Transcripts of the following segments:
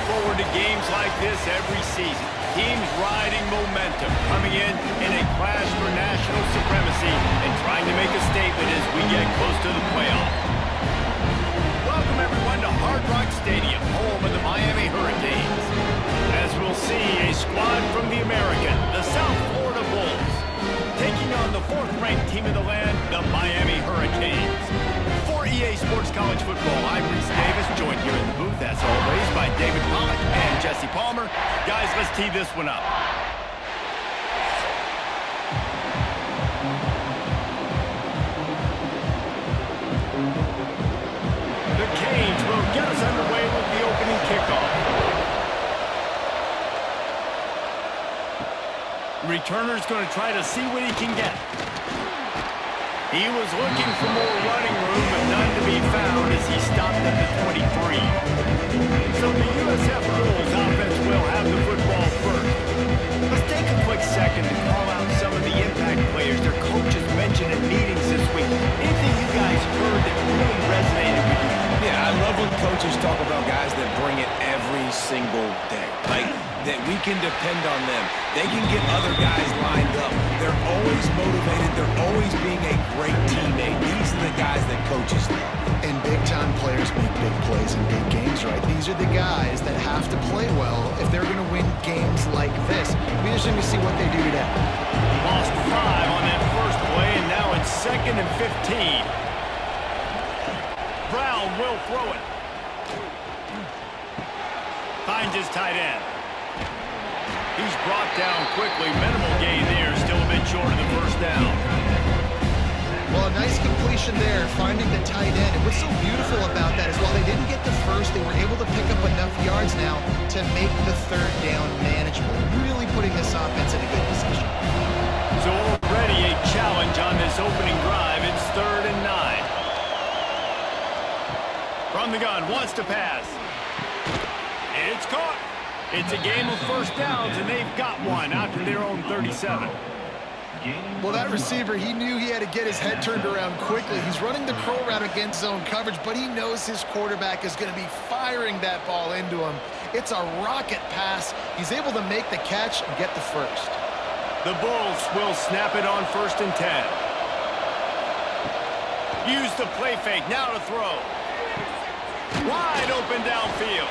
forward to games like this every season. Teams riding momentum, coming in a clash for national supremacy and trying to make a statement as we get close to the playoff. Welcome everyone to Hard Rock Stadium, home of the Miami Hurricanes. As we'll see, a squad from the American, the South Florida Bulls, taking on the fourth-ranked team in the land, the Miami Hurricanes. For EA Sports College Football, I'm Reese Davis, joined here in the booth, as always, by David Pollack and Jesse Palmer. Guys, let's tee this one up. The Canes will get us underway with the opening kickoff. Returner's going to try to see what he can get. He was looking for more running room, but none to be found as he stopped at the 23. So the USF Bulls offense will have the football first. Let's take a quick second to call out some of the impact players their coaches mentioned in meetings this week. Anything you guys heard that really resonated with you? Yeah, I love when coaches talk about guys that bring it every single day. Like, that we can depend on them. They can get other guys lined up. They're always motivated. They're always being a great teammate. These are the guys that coaches love. And big-time players make big plays in big games, right? These are the guys that have to play well if they're going to win games like this. We just need to see what they do today. Lost 5 on that first play, and now it's 2nd and 15. Brown will throw it. Finds his tight end. He's brought down quickly. Minimal gain there. Still a bit short of the first down. Well, a nice completion there, finding the tight end. And what's so beautiful about that is while they didn't get the first, they were able to pick up enough yards now to make the third down manageable. Really putting this offense in a good position. So already a challenge on this opening drive. It's 3rd and 9. From the gun, wants to pass. It's caught. It's a game of first downs, and they've got one out to their own 37. Well, that receiver, he knew he had to get his head turned around quickly. He's running the curl route against zone coverage, but he knows his quarterback is going to be firing that ball into him. It's a rocket pass. He's able to make the catch and get the first. The Bulls will snap it on 1st and 10. Use the play fake, now to throw. Wide open downfield.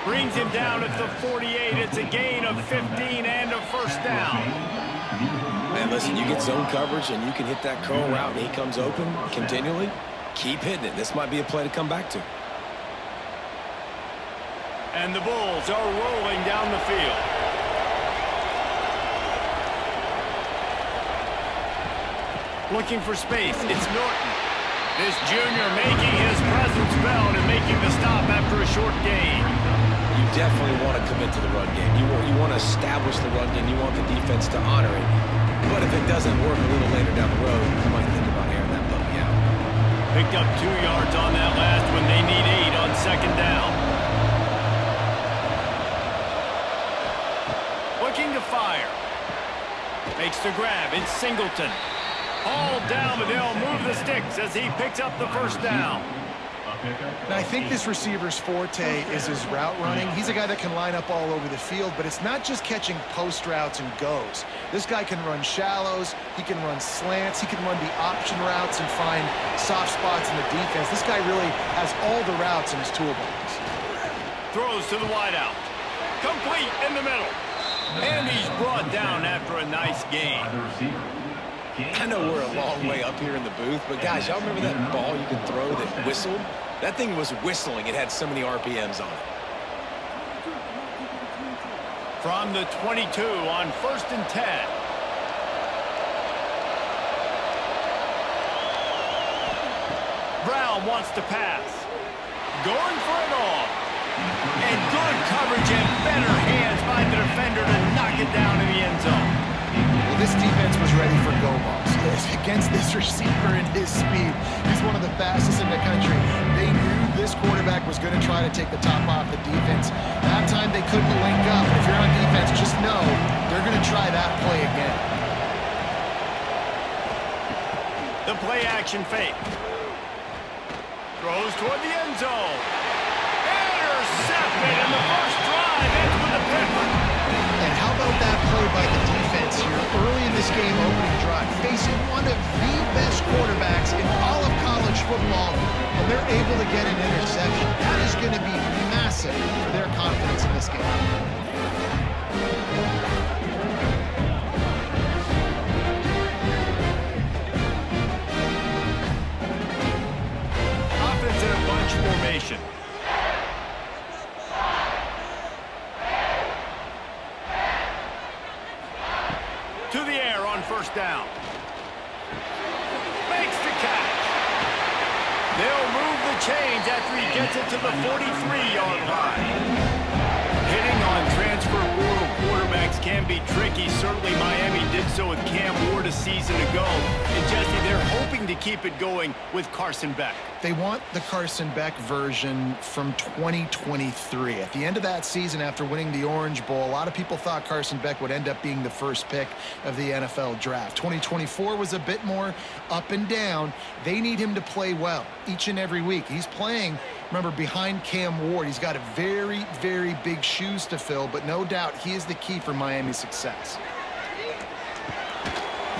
Brings him down at the 48. It's a gain of 15 and a first down. Man, listen, you get zone coverage and you can hit that curl route and he comes open continually. Keep hitting it. This might be a play to come back to. And the Bulls are rolling down the field. Looking for space. It's Norton. This junior making his presence felt and making the stop after a short gain. You definitely want to commit to the run game. You want to establish the run game. You want the defense to honor it. But if it doesn't work a little later down the road, you might think about airing that puppy out. Picked up 2 yards on that last one. They need 8 on 2nd down. Looking to fire. Makes the grab. It's Singleton. All down, but they'll move the sticks as he picks up the first down. And I think this receiver's forte is his route running. He's a guy that can line up all over the field, but it's not just catching post routes and goes. This guy can run shallows, he can run slants, he can run the option routes and find soft spots in the defense. This guy really has all the routes in his toolbox. Throws to the wideout. Complete in the middle. And he's brought down after a nice gain. I know we're a long way up here in the booth, but guys, y'all remember that ball you could throw that whistled? That thing was whistling. It had so many RPMs on it. From the 22 on 1st and 10. Brown wants to pass. Going for it all. And good coverage and better hands by the defender to knock it down in the end zone. Well, this defense was ready for go balls. Against this receiver and his speed, he's one of the fastest in the country. They knew this quarterback was going to try to take the top off the defense. That time they couldn't link up. If you're on defense, just know they're going to try that play again. The play action fake. Throws toward the end zone. Intercepted, and the first that play by the defense here early in this game opening drive, facing one of the best quarterbacks in all of college football, and they're able to get an interception. That is going to be massive for their confidence in this game. Offense in a bunch formation. To the air on first down. Makes the catch. They'll move the chains after he gets it to the 43-yard line. Hitting on transfer portal quarterbacks can be tricky. Certainly Miami did so with Cam Ward a season ago. And Jesse, they're hoping to keep it going with Carson Beck. They want the Carson Beck version from 2023. At the end of that season, after winning the Orange Bowl, a lot of people thought Carson Beck would end up being the first pick of the NFL draft. 2024 was a bit more up and down. They need him to play well each and every week. He's playing, remember, behind Cam Ward. He's got a very, very big shoes to fill, but no doubt he is the key for Miami's success.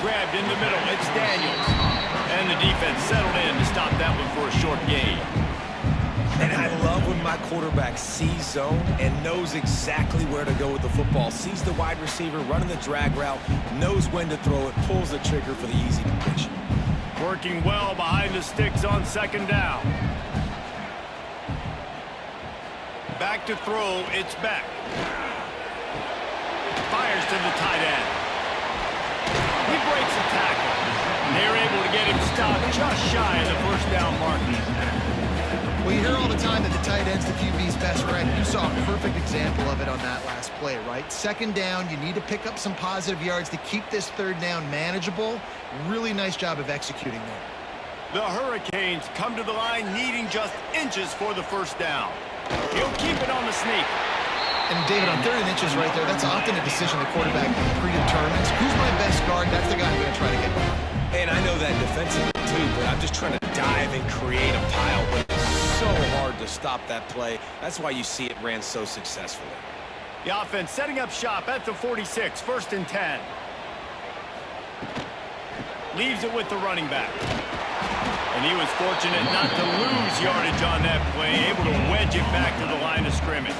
Grabbed in the middle, it's Daniels. And the defense settled in to stop that one for a short gain. And I love when my quarterback sees zone and knows exactly where to go with the football. Sees the wide receiver running the drag route, knows when to throw it, pulls the trigger for the easy completion. Working well behind the sticks on second down. Back to throw, it's Beck. Fires to the tight end. He breaks a tackle. They're able to get him stopped just shy of the first down marker. Well, you hear all the time that the tight end's the QB's best friend. You saw a perfect example of it on that last play, right? Second down, you need to pick up some positive yards to keep this third down manageable. Really nice job of executing there. The Hurricanes come to the line needing just inches for the first down. He'll keep it on the sneak. And David, on 3rd and inches right there, that's often a decision the quarterback predetermines. Who's my best guard? That's the guy I'm going to try to get by. And I know that defensively too, but I'm just trying to dive and create a pile, but it's so hard to stop that play. That's why you see it ran so successfully. The offense setting up shop at the 46, 1st and 10. Leaves it with the running back. And he was fortunate not to lose yardage on that play, able to wedge it back to the line of scrimmage.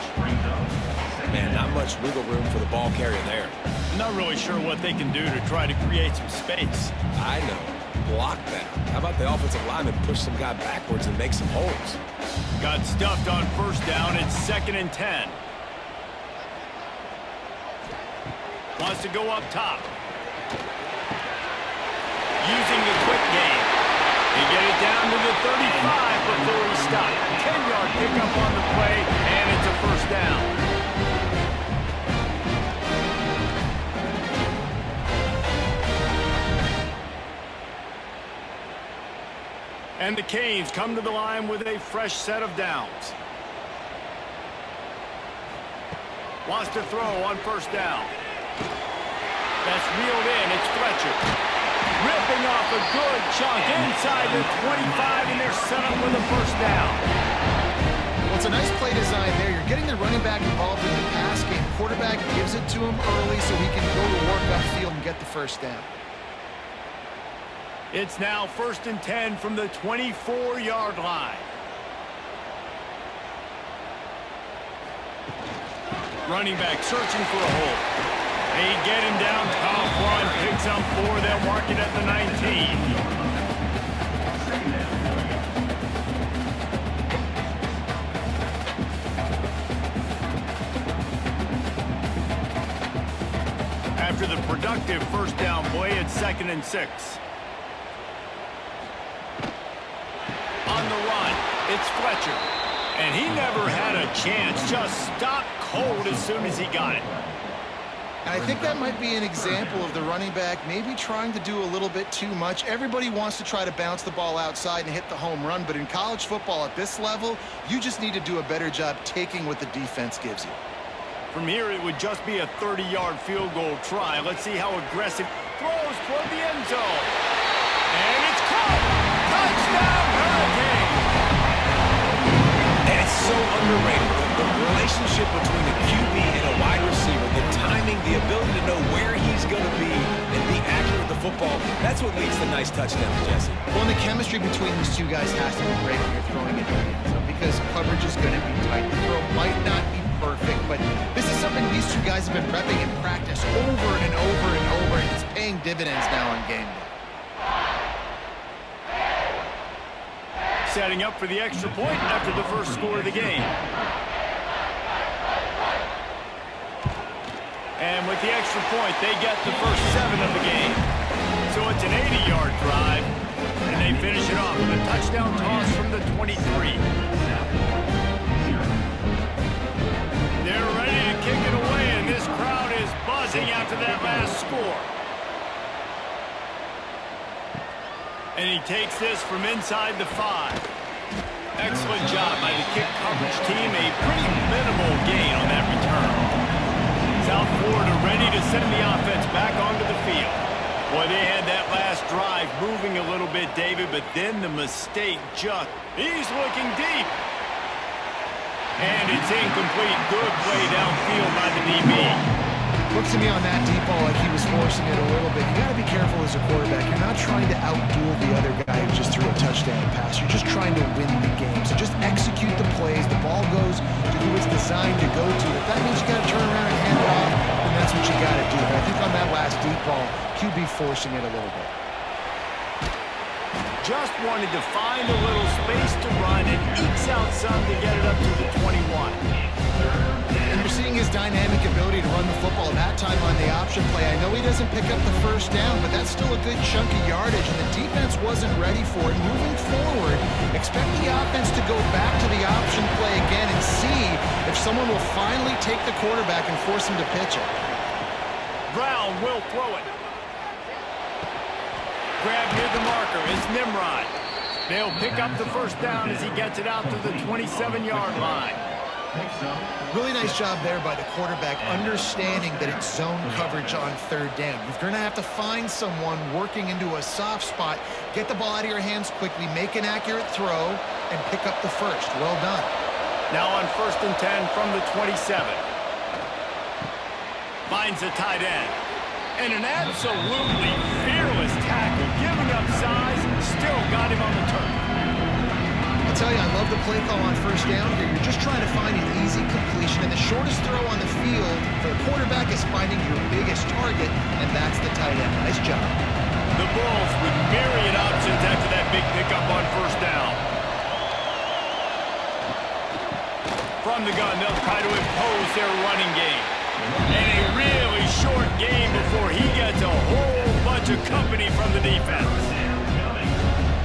Man, not much wiggle room for the ball carrier there. Not really sure what they can do to try to create some space. I know. Block that. How about the offensive lineman push some guy backwards and make some holes? Got stuffed on first down. It's 2nd and 10. Wants to go up top. Using the quick game. He get it down to the 35 before he stopped. 10-yard pickup on the play, and it's a first down. And the Canes come to the line with a fresh set of downs. Wants to throw on first down. That's reeled in. It's Fletcher. Ripping off a good chunk inside the 25, and they're set up with a first down. Well, it's a nice play design there. You're getting the running back involved in the pass game. Quarterback gives it to him early so he can go to work upfield and get the first down. It's now 1st and 10 from the 24-yard line. Running back searching for a hole. They get him down top one, picks up 4. They'll mark it at the 19. After the productive first down play, it's 2nd and 6. On the run, it's Fletcher. And he never had a chance, just stopped cold as soon as he got it. And I think that might be an example of the running back maybe trying to do a little bit too much. Everybody wants to try to bounce the ball outside and hit the home run, but in college football at this level, you just need to do a better job taking what the defense gives you. From here, it would just be a 30-yard field goal try. Let's see how aggressive throws toward the end zone. And it's caught. Touchdown, Hurricanes. And it's so underrated. The relationship between the QB and a wide receiver, the time timing, the ability to know where he's going to be and be accurate with the football, that's what leads to nice touchdowns, Jesse. Well, and the chemistry between these two guys has to be great when you're throwing it in the end zone because coverage is going to be tight. The throw might not be perfect, but this is something these two guys have been repping in practice over and over and over, and it's paying dividends now on game day. Setting up for the extra point after the first score of the game. And with the extra point, they get the first 7 of the game. So it's an 80-yard drive, and they finish it off with a touchdown toss from the 23. They're ready to kick it away, and this crowd is buzzing after that last score. And he takes this from inside the 5. Excellent job by the kick coverage team. A pretty minimal gain on that return. South Florida ready to send the offense back onto the field. Boy, they had that last drive moving a little bit, David, but then the mistake just... He's looking deep. And it's incomplete. Good play downfield by the DB. Looks to me on that deep ball like he was forcing it a little bit. You got to be careful as a quarterback. You're not trying to outduel the other guy who just threw a touchdown pass. You're just trying to win the game. So just execute the plays. The ball goes to who it's designed to go to. If that means you got to turn around and hand it off, then that's what you got to do. But I think on that last deep ball, QB forcing it a little bit. Just wanted to find a little space to run and ekes out some to get it up to the 21. And you're seeing his dynamic ability to run the football that time on the option play. I know he doesn't pick up the first down, but that's still a good chunk of yardage, and the defense wasn't ready for it. Moving forward, expect the offense to go back to the option play again and see if someone will finally take the quarterback and force him to pitch it. Brown will throw it. Grab near the marker is Nimrod. They'll pick up the first down as he gets it out to the 27-yard line. Really nice job there by the quarterback, understanding that it's zone coverage on third down. You're going to have to find someone working into a soft spot, get the ball out of your hands quickly, make an accurate throw, and pick up the first. Well done. Now on 1st and 10 from the 27. Finds a tight end. And an absolutely fearless tackle, giving up size, still got him on the turf. I'll tell you, I love the play call on first down here. You're just trying to find an easy completion, and the shortest throw on the field for the quarterback is finding your biggest target, and that's the tight end. Nice job. The Bulls with myriad options after that big pickup on first down. From the gun, they'll try to impose their running game. And a really short game before he gets a whole bunch of company from the defense.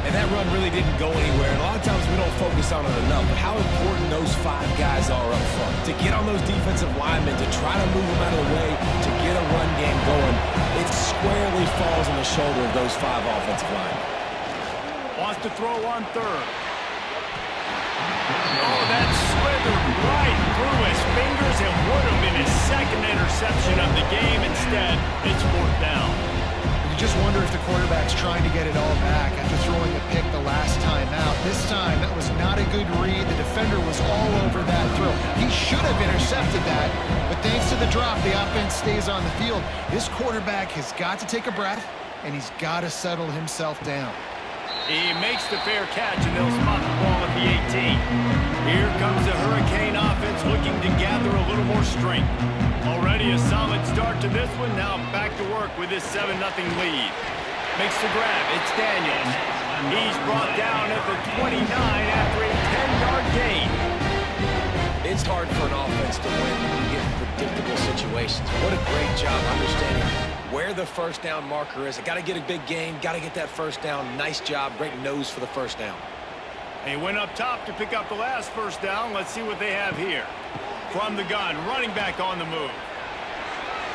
And that run really didn't go anywhere. And a lot of times we don't focus on it enough, but how important those 5 guys are up front. To get on those defensive linemen, to try to move them out of the way, to get a run game going, it squarely falls on the shoulder of those 5 offensive linemen. Wants to throw on third. Oh, that slithered right through his fingers and would have been his second interception of the game. Instead, it's 4th down. You just wonder if the quarterback's trying to get it all back after throwing a pick the last time out. This time, that was not a good read. The defender was all over that throw. He should have intercepted that, but thanks to the drop, the offense stays on the field. This quarterback has got to take a breath, and he's got to settle himself down. He makes the fair catch, and they'll spot the ball at the 18. Here comes the Hurricane offense looking to gather a little more strength. Already a solid start to this one. Now back to work with this 7-0 lead. Makes the grab. It's Daniels. He's brought down at the 29 after a 10-yard gain. It's hard for an offense to win when you get in predictable situations. What a great job understanding where the first down marker is. I got to get a big gain, got to get that first down. Nice job, great nose for the first down. He went up top to pick up the last first down. Let's see what they have here. From the gun, running back on the move.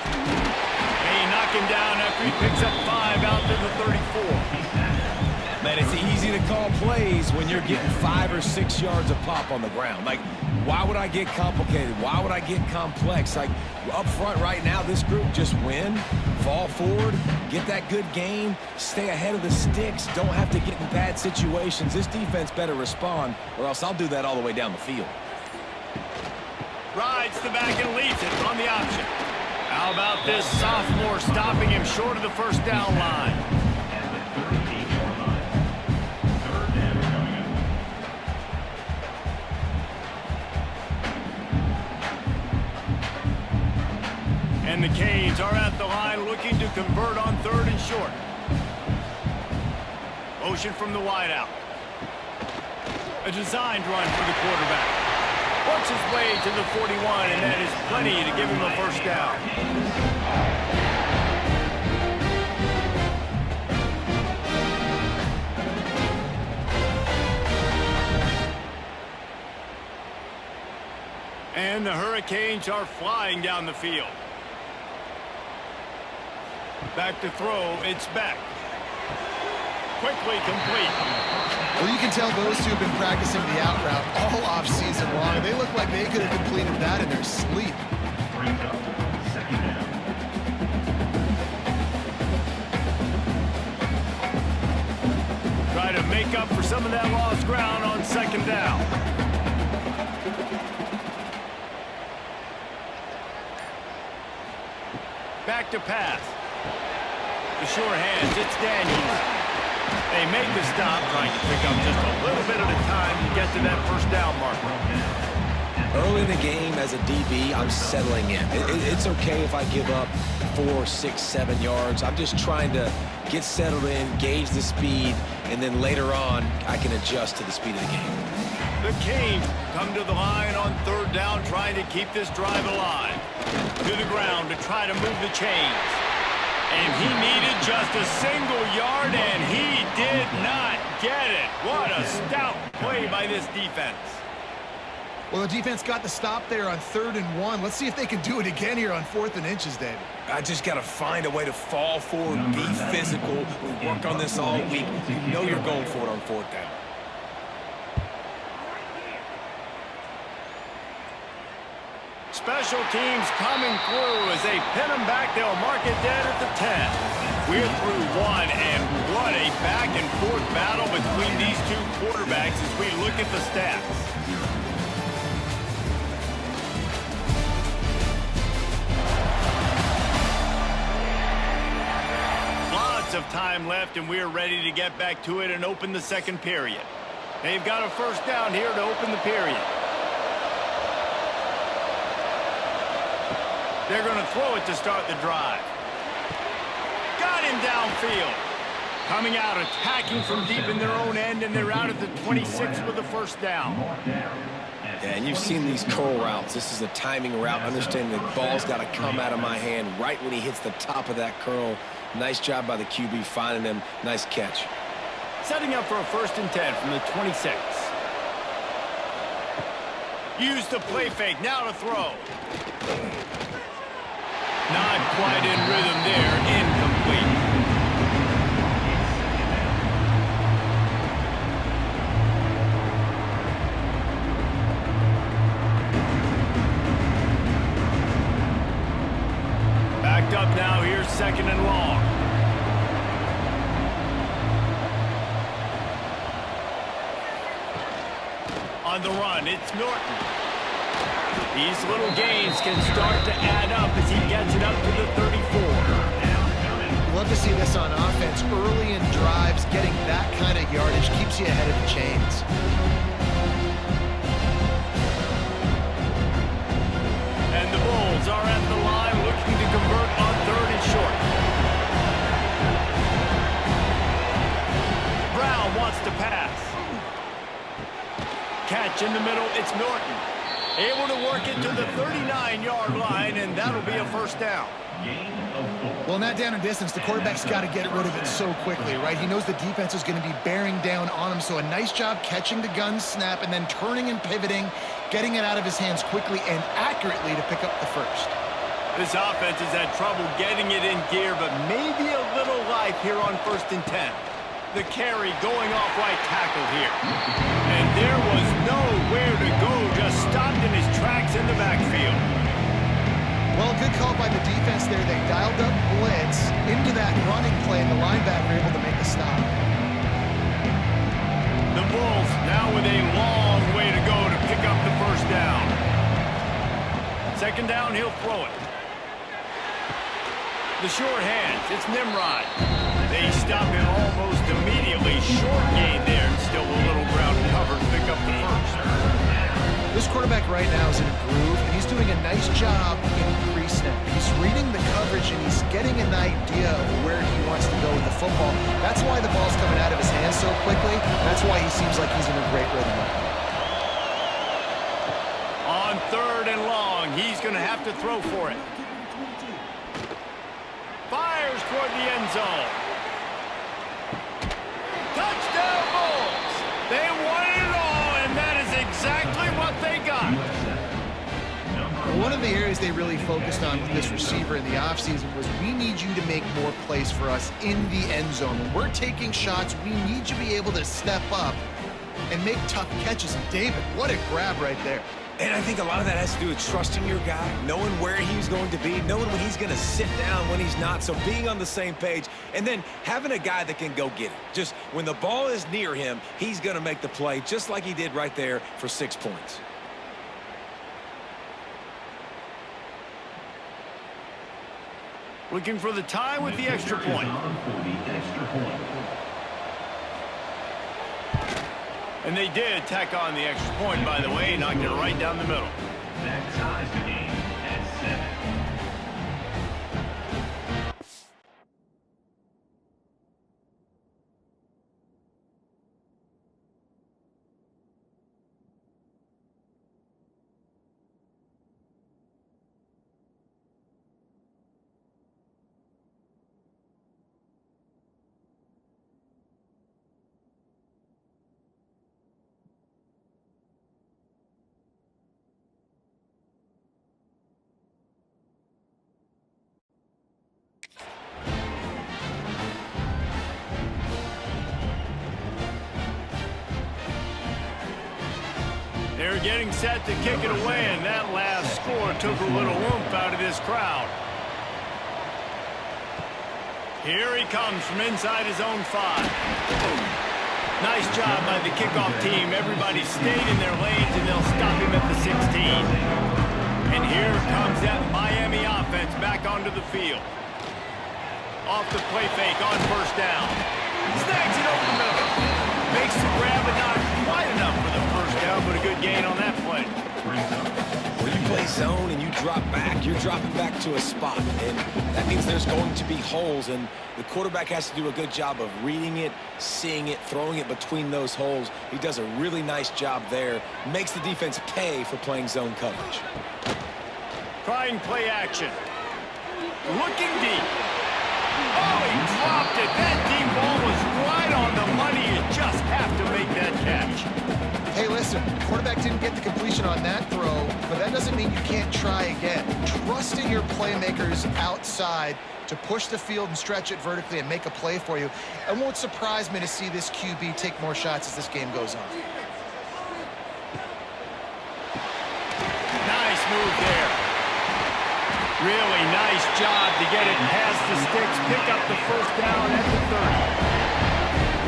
They knock him down after he picks up 5 out to the 34. Man, it's easy to call plays when you're getting 5 or 6 yards of pop on the ground. Like, why would I get complicated? Why would I get complex? Like, up front right now, this group just win, fall forward, get that good gain, stay ahead of the sticks, don't have to get in bad situations. This defense better respond, or else I'll do that all the way down the field. Rides the back and leads it on the option. How about this sophomore stopping him short of the first down line? And the Canes are at the line looking to convert on 3rd and short. Motion from the wideout. A designed run for the quarterback. Works his way to the 41, and that is plenty to give him a first down. And the Hurricanes are flying down the field. Back to throw, it's back. Quickly complete. Well, you can tell those two have been practicing the out route all off season long. They look like they could have completed that in their sleep. Try to make up for some of that lost ground on 2nd down. Back to pass. The sure hands, it's Daniels. They make the stop, trying to pick up just a little bit at a time to get to that first down marker. Early in the game as a DB, I'm settling in. It's okay if I give up 4, 6, 7 yards. I'm just trying to get settled in, gauge the speed, and then later on, I can adjust to the speed of the game. The Canes come to the line on 3rd down, trying to keep this drive alive. To the ground to try to move the chains. And he needed just a single yard, and he did not get it. What a stout play by this defense. Well, the defense got the stop there on 3rd and 1. Let's see if they can do it again here on 4th and inches, David. I just got to find a way to fall forward, be physical. We work on this all week. You know you're going for it on 4th down. Special teams coming through as they pin them back. They'll mark it dead at the 10. We're through one, and what a back-and-forth battle between these two quarterbacks as we look at the stats. Lots of time left, and we're ready to get back to it and open the 2nd period. They've got a first down here to open the period. They're going to throw it to start the drive. Got him downfield. Coming out, attacking from deep in their own end, and they're out at the 26 with the first down. Yeah, and you've seen these curl routes. This is a timing route. Understanding the ball's got to come out of my hand right when he hits the top of that curl. Nice job by the QB finding him. Nice catch. Setting up for a 1st and 10 from the 26. Use the play fake. Now to throw. Not quite in rhythm there. Incomplete. Backed up now. Here's 2nd and long. On the run, it's Norton. These little gains can start to add up as he gets it up to the 34. Love to see this on offense. Early in drives, getting that kind of yardage keeps you ahead of the chains. And the Bulls are at the line looking to convert on 3rd and short. Brown wants to pass. Catch in the middle, it's Norton. Able to work it to the 39-yard line, and that'll be a first down. Well, in that down and distance, the quarterback's got to get rid of it so quickly, right? He knows the defense is going to be bearing down on him, so a nice job catching the gun snap and then turning and pivoting, getting it out of his hands quickly and accurately to pick up the first. This offense has had trouble getting it in gear, but maybe a little life here on 1st and 10. The carry going off right tackle here. And there was nowhere to go, just stopped in his tracks in the backfield. Well, good call by the defense there. They dialed up blitz into that running play, and the linebacker able to make the stop. The Bulls now with a long way to go to pick up the first down. 2nd down, he'll throw it. The short hands, it's Nimrod. They stop him almost immediately. Short gain there, and still a little ground covered to pick up the first. This quarterback right now is in a groove, and he's doing a nice job in pre-snap. He's reading the coverage, and he's getting an idea of where he wants to go with the football. That's why the ball's coming out of his hands so quickly. That's why he seems like he's in a great rhythm right now. On 3rd and long, he's going to have to throw for it. Fires toward the end zone. Touchdown Bulls! They won it all, and that is exactly what they got. One of the areas they really focused on with this receiver in the offseason was we need you to make more plays for us in the end zone. When we're taking shots, we need you to be able to step up and make tough catches. And David, what a grab right there. And I think a lot of that has to do with trusting your guy, knowing where he's going to be, knowing when he's going to sit down, when he's not, so being on the same page, and then having a guy that can go get it. Just when the ball is near him, he's going to make the play, just like he did right there for 6 points. Looking for the tie with the extra point. And they did tack on the extra point, by the way, knocked it right down the middle. That ties the game at 7. They're getting set to kick it away, and that last score took a little oomph out of this crowd. Here he comes from inside his own 5. Nice job by the kickoff team. Everybody stayed in their lanes, and they'll stop him at the 16. And here comes that Miami offense back onto the field. Off the play fake on 1st down. Snags it over the middle. Makes the grab, but not quite enough for the 1st down, but a good gain on that play. When you play zone and you drop back, you're dropping back to a spot, and that means there's going to be holes, and the quarterback has to do a good job of reading it, seeing it, throwing it between those holes. He does a really nice job there. Makes the defense pay for playing zone coverage. Trying play action. Looking deep. Oh, he dropped it. That deep ball was right on the money. You just have to make that catch. Hey, listen, the quarterback didn't get the completion on that throw, but that doesn't mean you can't try again. Trusting your playmakers outside to push the field and stretch it vertically and make a play for you. It won't surprise me to see this QB take more shots as this game goes on. Nice move there. Really nice job to get it past the sticks, pick up the 1st down at the 30.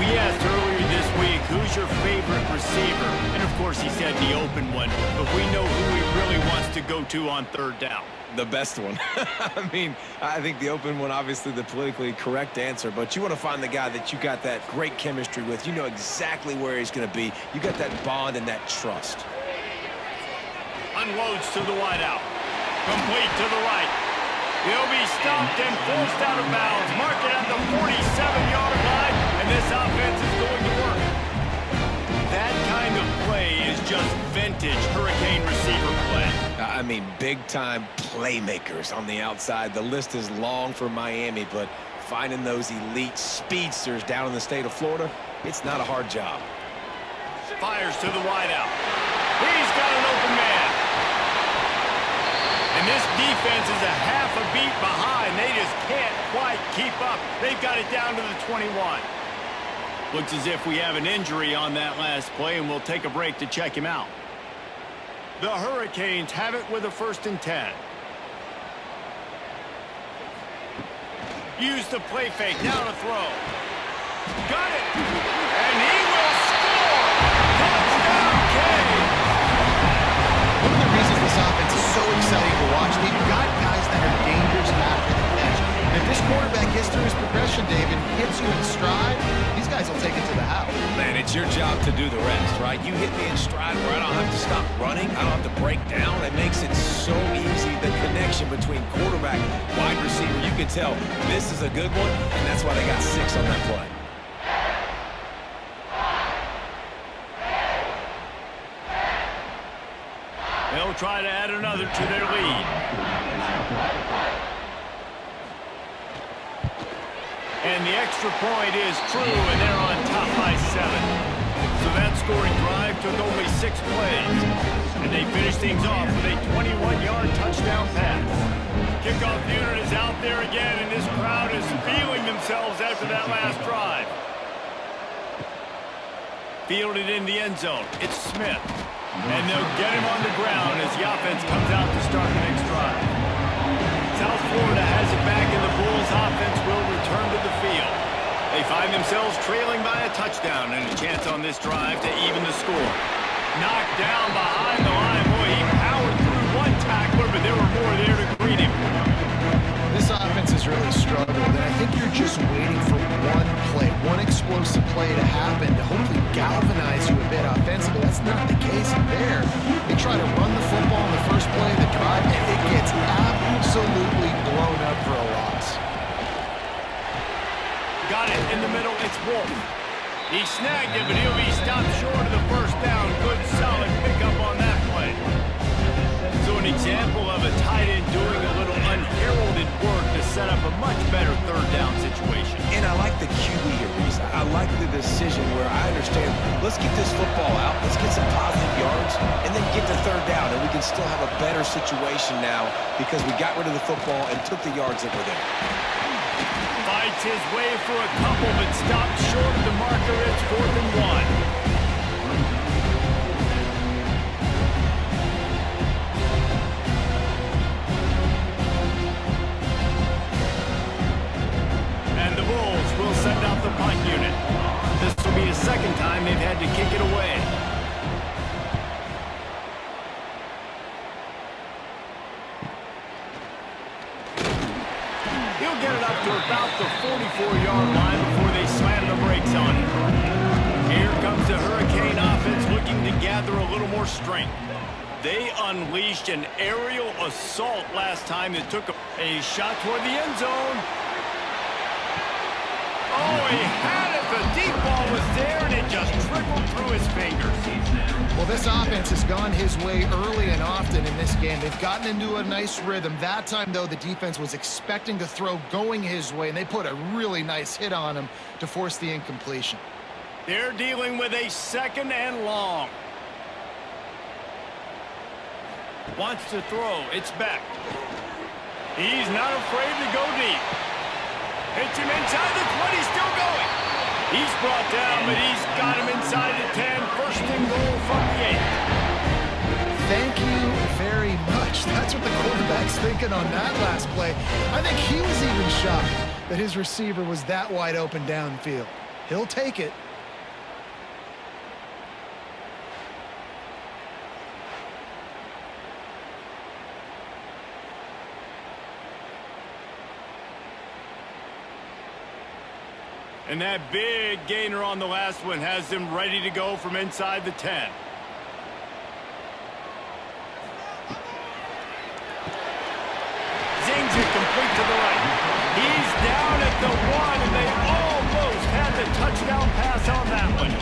We asked earlier this week, who's your favorite receiver? And of course he said the open one, but we know who he really wants to go to on 3rd down. The best one. I mean, I think the open one, obviously the politically correct answer, but you want to find the guy that you got that great chemistry with. You know exactly where he's going to be. You got that bond and that trust. Unloads to the wideout. Complete to the right. He'll be stumped and forced out of bounds. Mark it at the 47-yard line, and this offense is going to work. That kind of play is just vintage Hurricane receiver play. I mean, big-time playmakers on the outside. The list is long for Miami, but finding those elite speedsters down in the state of Florida, it's not a hard job. Fires to the wideout. He's got an open man. And this defense is a half a beat behind. They just can't quite keep up. They've got it down to the 21. Looks as if we have an injury on that last play, and we'll take a break to check him out. The Hurricanes have it with a 1st and 10. Use the play fake. Now to throw. Got it. And he will score. Touchdown, Canes. One of the reasons this offense is so exciting to watch, they've got guys that are dangerous after the catch. And if gets through his progression, David, hits you in stride, these guys will take it to the house. Man, it's your job to do the rest, right? You hit me in stride where I don't have to stop running. I don't have to break down. It makes it so easy. The connection between quarterback, wide receiver, you can tell this is a good one, and that's why they got 6 on that play. They'll try to add another to their lead. And the extra point is true, and they're on top by 7. So that scoring drive took only 6 plays. And they finish things off with a 21-yard touchdown pass. Kickoff unit is out there again, and this crowd is feeling themselves after that last drive. Fielded in the end zone. It's Smith. And they'll get him on the ground as the offense comes out to start the next drive. South Florida has it back, and the Bulls offense will return to the field. They find themselves trailing by a touchdown and a chance on this drive to even the score. Knocked down behind the line. Boy, he powered through one tackler, but there were more there to greet him. This offense has really struggled, and I think you're just waiting for one play, one explosive play to happen to hopefully galvanize you a bit offensively. That's not the case there. They try to run the football in the first play of the drive, and it gets absolutely blown up for a loss. Got it in the middle. It's Wolf. He snagged it, but he'll be stopped short of the first down. Good, solid pickup on that play. So an example of a tight end doing a little unheralded work to set up a much better third down situation. And I like the QB here, Reese. I like the decision where I understand, let's get this football out, let's get some positive yards, and then get to third down, and we can still have a better situation now because we got rid of the football and took the yards that were there. Fights his way for a couple, but stopped short of the marker. It's 4th and 1. Will send out the punt unit. This will be the second time they've had to kick it away. He'll get it up to about the 44-yard line before they slam the brakes on it. Here comes the Hurricane offense looking to gather a little more strength. They unleashed an aerial assault last time that took a shot toward the end zone. Oh, he had it. The deep ball was there, and it just trickled through his fingers. Well, this offense has gone his way early and often in this game. They've gotten into a nice rhythm. That time, though, the defense was expecting to throw going his way, and they put a really nice hit on him to force the incompletion. They're dealing with a 2nd and long. Wants to throw. It's back. He's not afraid to go deep. Hits him inside the 20, still going. He's brought down, but he's got him inside the 10. 1st and goal from the 8. Thank you very much. That's what the quarterback's thinking on that last play. I think he was even shocked that his receiver was that wide open downfield. He'll take it. And that big gainer on the last one has them ready to go from inside the 10. Zings it complete to the right. He's down at the 1, and they almost had the touchdown pass on that one.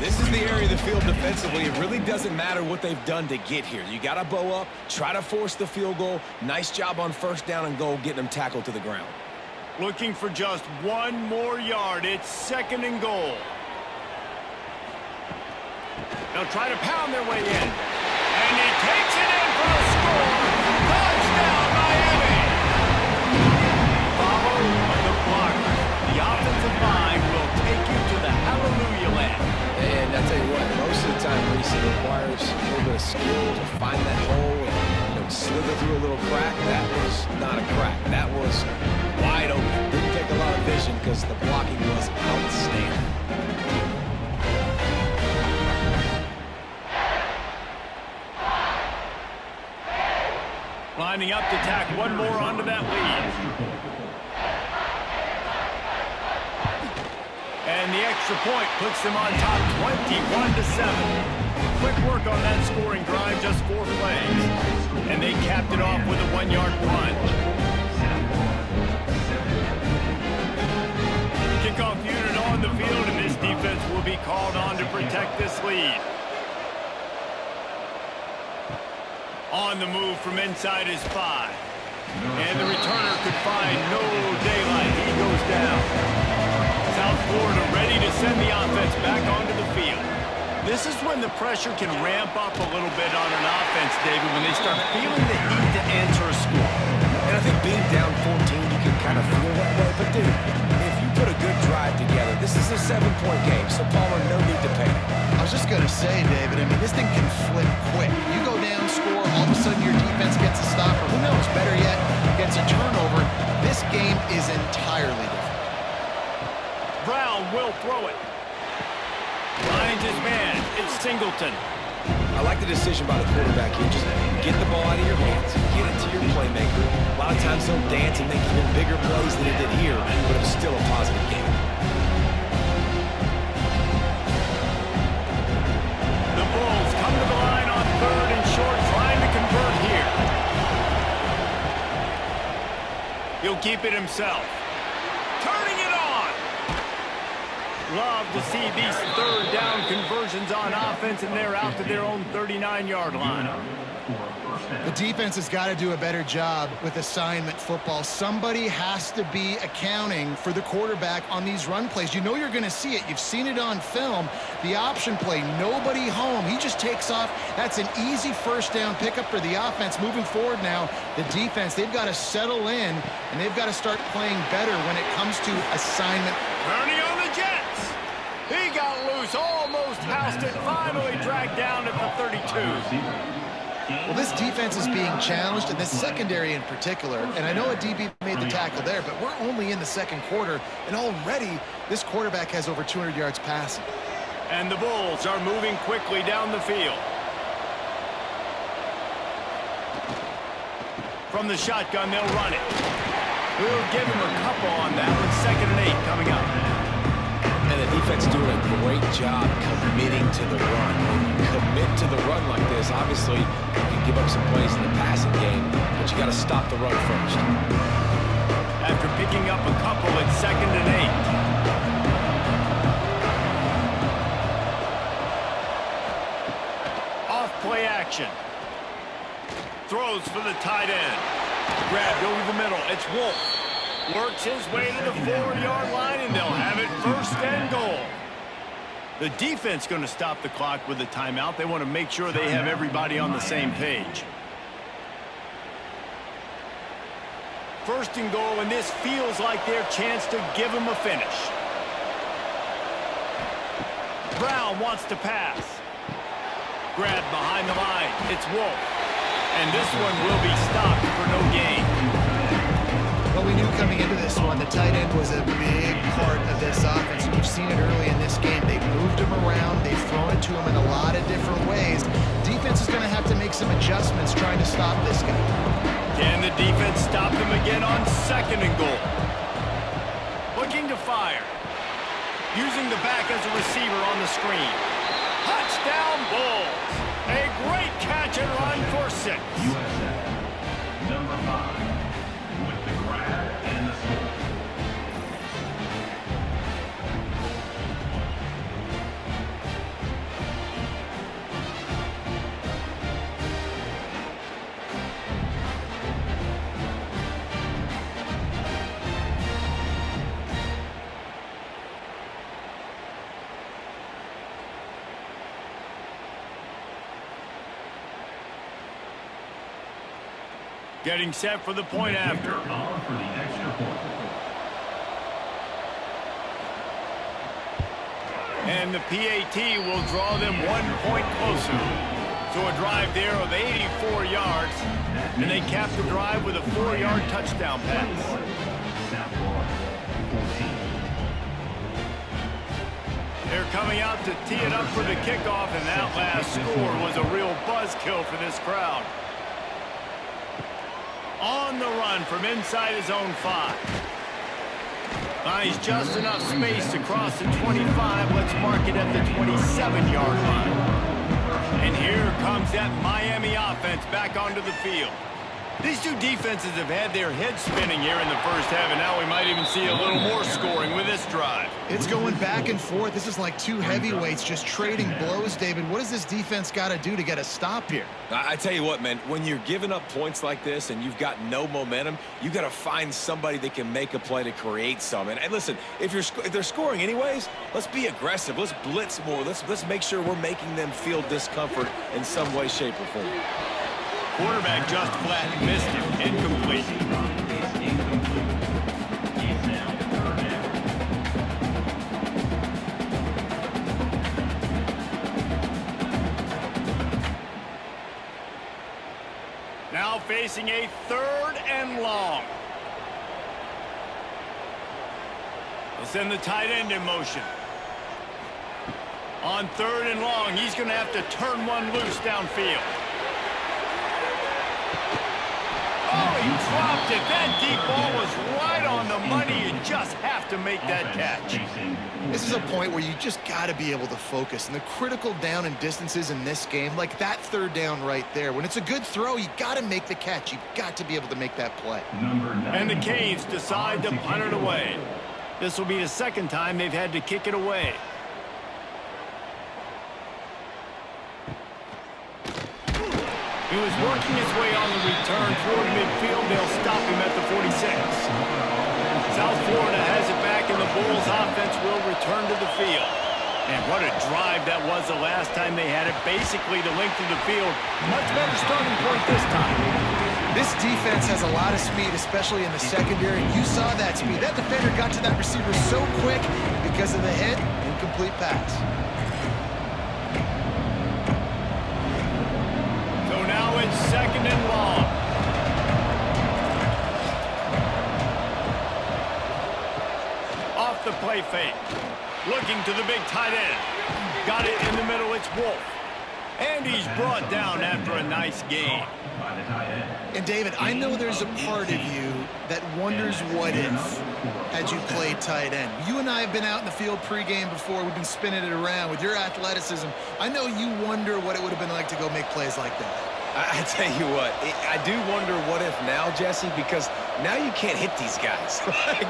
This is the area of the field defensively. It really doesn't matter what they've done to get here. You got to bow up, try to force the field goal. Nice job on 1st down and goal, getting them tackled to the ground. Looking for just 1 more yard. It's 2nd and goal. They'll try to pound their way in. And he takes it in for a score. Touchdown, Miami! Follow the blockers. The offensive line will take you to the hallelujah land. And I tell you what, most of the time, Reese, it requires a little bit of skill to find that hole and slither through a little crack. That was not a crack. That was wide open. Didn't take a lot of vision because the blocking was outstanding. Lining up to tack one more onto that lead. And the extra point puts them on top 21-7. Quick work on that scoring drive, just 4 plays. And they capped it off with a 1-yard plunge. Kickoff unit on the field, and this defense will be called on to protect this lead. On the move from inside his 5. And the returner could find no daylight. He goes down. South Florida ready to send the offense back onto the field. This is when the pressure can ramp up a little bit on an offense, David, when they start feeling the heat to answer a score. And I think being down 14, you can kind of feel that way. But, dude, if you put a good drive together, this is a 7-point game, so Palmer, no need to panic. I was just going to say, David, I mean, this thing can flip quick. You go down, score, all of a sudden your defense gets a stop, or who knows, better yet, gets a turnover. This game is entirely different. Brown will throw it. Finds his man. It's Singleton. I like the decision by the quarterback here. Just get the ball out of your hands. Get it to your playmaker. A lot of times he'll dance and make even bigger plays than he did here, but it was still a positive game. The Bulls come to the line on 3rd and short, trying to convert here. He'll keep it himself. Turning it on. Love to see these 3rd down conversions on offense, and they're out to their own 39-yard line. The defense has got to do a better job with assignment football. Somebody has to be accounting for the quarterback on these run plays. You know you're going to see it. You've seen it on film. The option play, nobody home. He just takes off. That's an easy first down pickup for the offense. Moving forward now, the defense, they've got to settle in, and they've got to start playing better when it comes to assignment. Turning on the Jets. He got loose, almost housed it, finally dragged down at the 32. Well, this defense is being challenged, and this secondary in particular, and I know a DB made the tackle there, but we're only in the 2nd quarter, and already this quarterback has over 200 yards passing. And the Bulls are moving quickly down the field. From the shotgun, they'll run it. We'll give him a couple on that with 2nd and 8 coming up. And the defense doing a great job committing to the run. When you commit to the run like this, obviously you can give up some plays in the passing game, but you got to stop the run first. After picking up a couple at 2nd and 8. Off play action. Throws for the tight end. Grabbed over the middle. It's Wolf. Works his way to the 4-yard line, and they'll have it 1st and goal. The defense going to stop the clock with a timeout. They want to make sure they have everybody on the same page. 1st and goal, and this feels like their chance to give them a finish. Brown wants to pass. Grabbed behind the line. It's Wolf. And this one will be stopped for no gain. Well, we knew coming into this one, the tight end was a big part of this offense. And you've seen it early in this game. They've moved him around. They've thrown it to him in a lot of different ways. Defense is going to have to make some adjustments trying to stop this guy. Can the defense stop him again on 2nd and goal? Looking to fire. Using the back as a receiver on the screen. Touchdown Bulls. A great catch and run for 6. USF, number 5, with the grab and the score. Getting set for the point after. On for the extra point. And the PAT will draw them 1 point closer. So a drive there of 84 yards. And they cap the drive with a 4-yard touchdown pass. South Florida, 14. They're coming out to tee it up for the kickoff, and that last score was a real buzzkill for this crowd. On the run from inside his own 5. He's just enough space to cross the 25. Let's mark it at the 27-yard line. And here comes that Miami offense back onto the field. These two defenses have had their heads spinning here in the first half, and now we might even see a little more scoring with this drive. It's going back and forth. This is like two heavyweights just trading blows, David. What does this defense got to do to get a stop here? I tell you what, man, when you're giving up points like this and you've got no momentum, you got to find somebody that can make a play to create some. And listen, if they're scoring anyways, let's be aggressive. Let's blitz more. Let's make sure we're making them feel discomfort in some way, shape, or form. Quarterback just flat missed him. Incomplete. Now facing a 3rd and long. They'll send the tight end in motion. On 3rd and long, he's going to have to turn one loose downfield. Oh, he dropped it. That deep ball was right on the money. You just have to make that catch. This is a point where you just got to be able to focus. And the critical down and distances in this game, like that 3rd down right there, when it's a good throw, you got to make the catch. You've got to be able to make that play. And the Canes decide to punt it away. This will be the 2nd time they've had to kick it away. He was working his way on the return toward midfield. They'll stop him at the 46. South Florida has it back, and the Bulls offense will return to the field. And what a drive that was the last time they had it. Basically the length of the field. Much better starting point this time. This defense has a lot of speed, especially in the secondary. You saw that speed. That defender got to that receiver so quick because of the hit. Incomplete pass. Now it's 2nd and long. Off the play fake. Looking to the big tight end. Got it in the middle. It's Wolf. And he's brought down after a nice gain. And David, I know there's a part of you that wonders what if had you played tight end. You and I have been out in the field pregame before. We've been spinning it around with your athleticism. I know you wonder what it would have been like to go make plays like that. I tell you what, I do wonder what if now, Jesse, because now you can't hit these guys.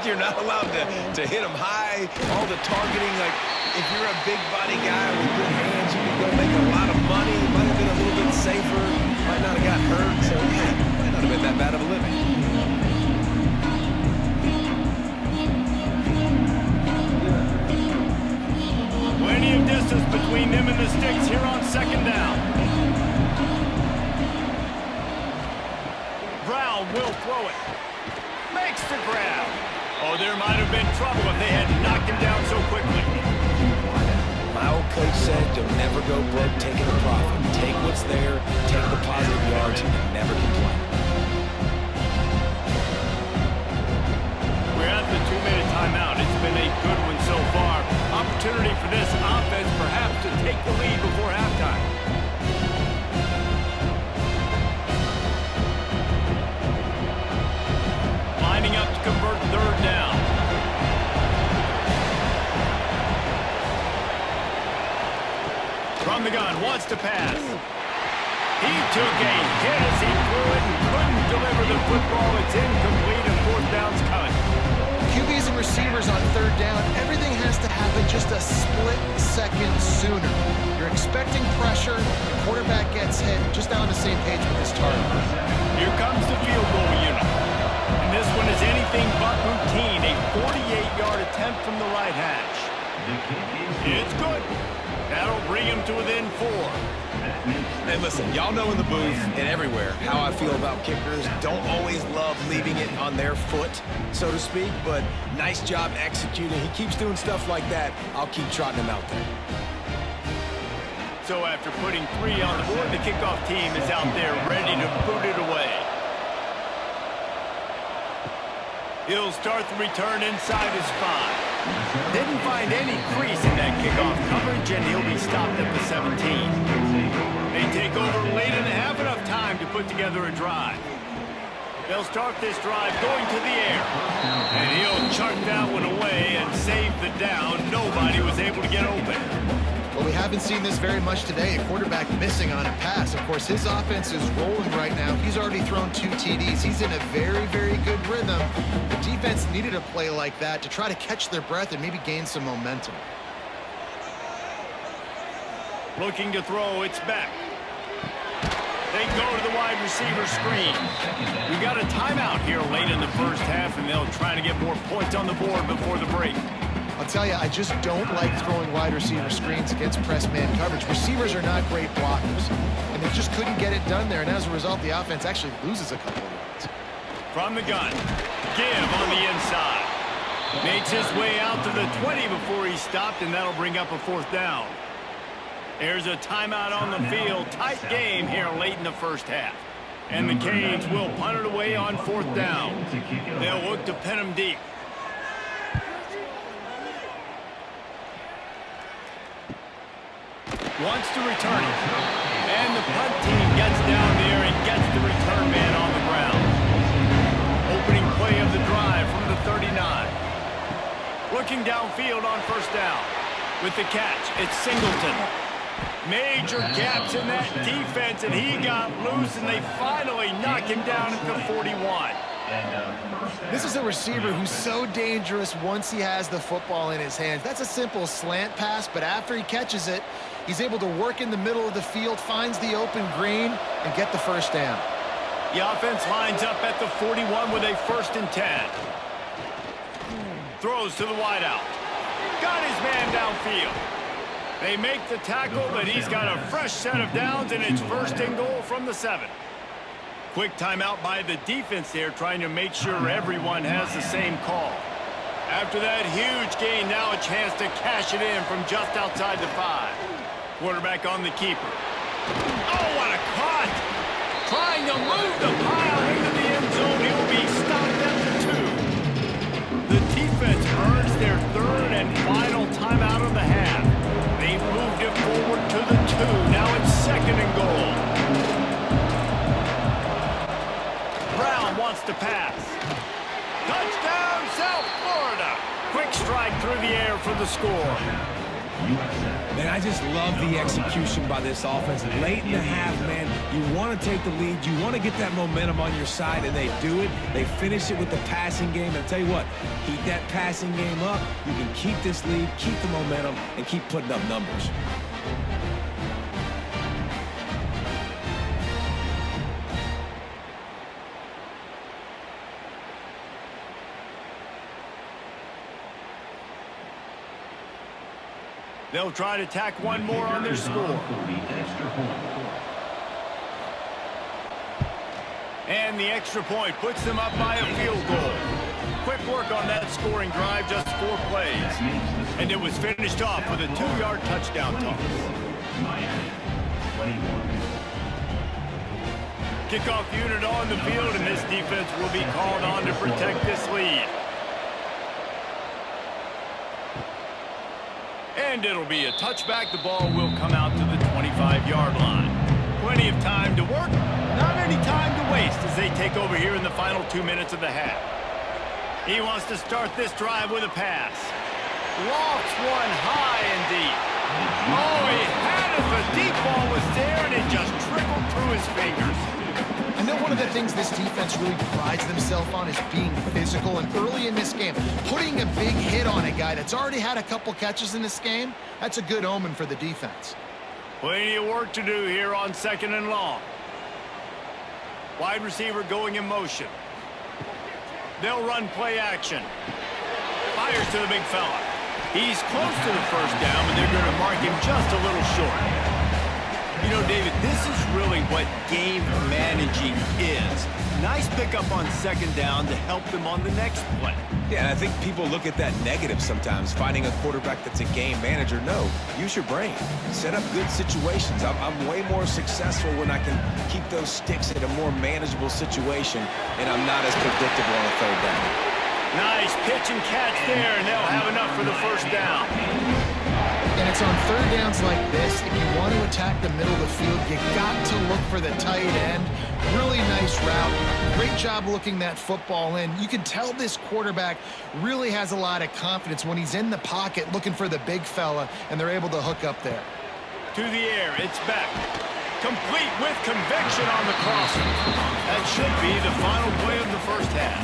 You're not allowed to hit them high, all the targeting. Like, if you're a big body guy with good hands, you can go make a lot of money. It might have been a little bit safer. Might not have got hurt. So, yeah, might not have been that bad of a living. Plenty of distance between them and the sticks here on 2nd down. Brown will throw it. Makes the grab. Oh, there might have been trouble if they had knocked him down so quickly. My old coach said you'll never go broke taking a profit. Take what's there, take the positive yards, and never complain. We're at the 2-minute timeout. It's been a good one so far. Opportunity for this offense perhaps to take the lead before halftime. Lining up to convert 3rd down. From the gun, wants to pass. He took a hit as he threw it and couldn't deliver the football. It's incomplete and 4th down's coming. QBs and receivers on 3rd down, everything has to happen just a split second sooner. You're expecting pressure, the quarterback gets hit, just not on the same page with his target. Here comes the field goal unit. And this one is anything but routine. A 48-yard attempt from the right hash. It's good. That'll bring him to within 4. And listen, y'all know in the booth and everywhere how I feel about kickers. Don't always love leaving it on their foot, so to speak, but nice job executing. He keeps doing stuff like that. I'll keep trotting him out there. So after putting 3 on the board, the kickoff team is out there ready to boot it away. He'll start the return inside his 5. Didn't find any crease in that kickoff coverage, and he'll be stopped at the 17. They take over late in the half, enough time to put together a drive. They'll start this drive going to the air. And he'll chuck that one away and save the down. Nobody was able to get open. Well, we haven't seen this very much today. A quarterback missing on a pass. Of course, his offense is rolling right now. He's already thrown 2 TDs. He's in a very, very good rhythm. The defense needed a play like that to try to catch their breath and maybe gain some momentum. Looking to throw, it's back. They go to the wide receiver screen. We got a timeout here late in the first half, and they'll try to get more points on the board before the break. I'll tell you, I just don't like throwing wide receiver screens against press man coverage. Receivers are not great blockers, and they just couldn't get it done there, and as a result, the offense actually loses a couple of yards. From the gun, give on the inside. Makes his way out to the 20 before he stopped, and that'll bring up a 4th down. There's a timeout on the field. Tight game here late in the first half. And the Canes will punt it away on 4th down. They'll look to pin him deep. Wants to return it. And the punt team gets down there and gets the return man on the ground. Opening play of the drive from the 39. Looking downfield on 1st down. With the catch, it's Singleton. Major gaps in that defense, and he got loose, and they finally knock him down at the 41. This is a receiver who's so dangerous once he has the football in his hands. That's a simple slant pass, but after he catches it, he's able to work in the middle of the field, finds the open green, and get the 1st down. The offense lines up at the 41 with a 1st and 10. Throws to the wideout. Got his man downfield. They make the tackle, but he's got a fresh set of downs, and it's 1st and goal from the 7. Quick timeout by the defense there, trying to make sure everyone has the same call. After that huge gain, now a chance to cash it in from just outside the 5. Quarterback on the keeper. Oh, what a cut! Trying to move the pile into the end zone. He'll be stopped at the 2. The defense earns their 3rd and final timeout of the half. They moved it forward to the 2. Now it's 2nd and goal. Brown wants to pass. Touchdown, South Florida. Quick strike through the air for the score. Man, I just love the execution by this offense. Late in the half, man, you want to take the lead. You want to get that momentum on your side, and they do it. They finish it with the passing game. And I'll tell you what, keep that passing game up. You can keep this lead, keep the momentum, and keep putting up numbers. They'll try to tack one more on their score. And the extra point puts them up by a field goal. Quick work on that scoring drive, just 4 plays. And it was finished off with a 2-yard touchdown toss. Kickoff unit on the field, and this defense will be called on to protect this lead. And it'll be a touchback. The ball will come out to the 25-yard line. Plenty of time to work, not any time to waste as they take over here in the final 2 minutes of the half. He wants to start this drive with a pass. Lofts one high and deep. Oh, he had it. The deep ball was there, and it just trickled through his fingers. I know one of the things this defense really prides themselves on is being physical, and early in this game, putting a big hit on a guy that's already had a couple catches in this game, that's a good omen for the defense. Plenty of work to do here on 2nd and long. Wide receiver going in motion. They'll run play action. Fires to the big fella. He's close to the 1st down, but they're going to mark him just a little short. You know, David, this is really what game managing is. Nice pickup on 2nd down to help them on the next play. Yeah, and I think people look at that negative sometimes, finding a quarterback that's a game manager. No, use your brain. Set up good situations. I'm way more successful when I can keep those sticks in a more manageable situation, and I'm not as predictable on a 3rd down. Nice pitch and catch there, and they'll have enough for the 1st down. And it's on 3rd downs like this, if you want to attack the middle of the field, you got to look for the tight end. Really nice route, great great job looking that football in. You can tell this quarterback really has a lot of confidence when he's in the pocket looking for the big fella, and they're able to hook up there. To the air, it's back. Complete with conviction on the crosser. That should be the final play of the first half.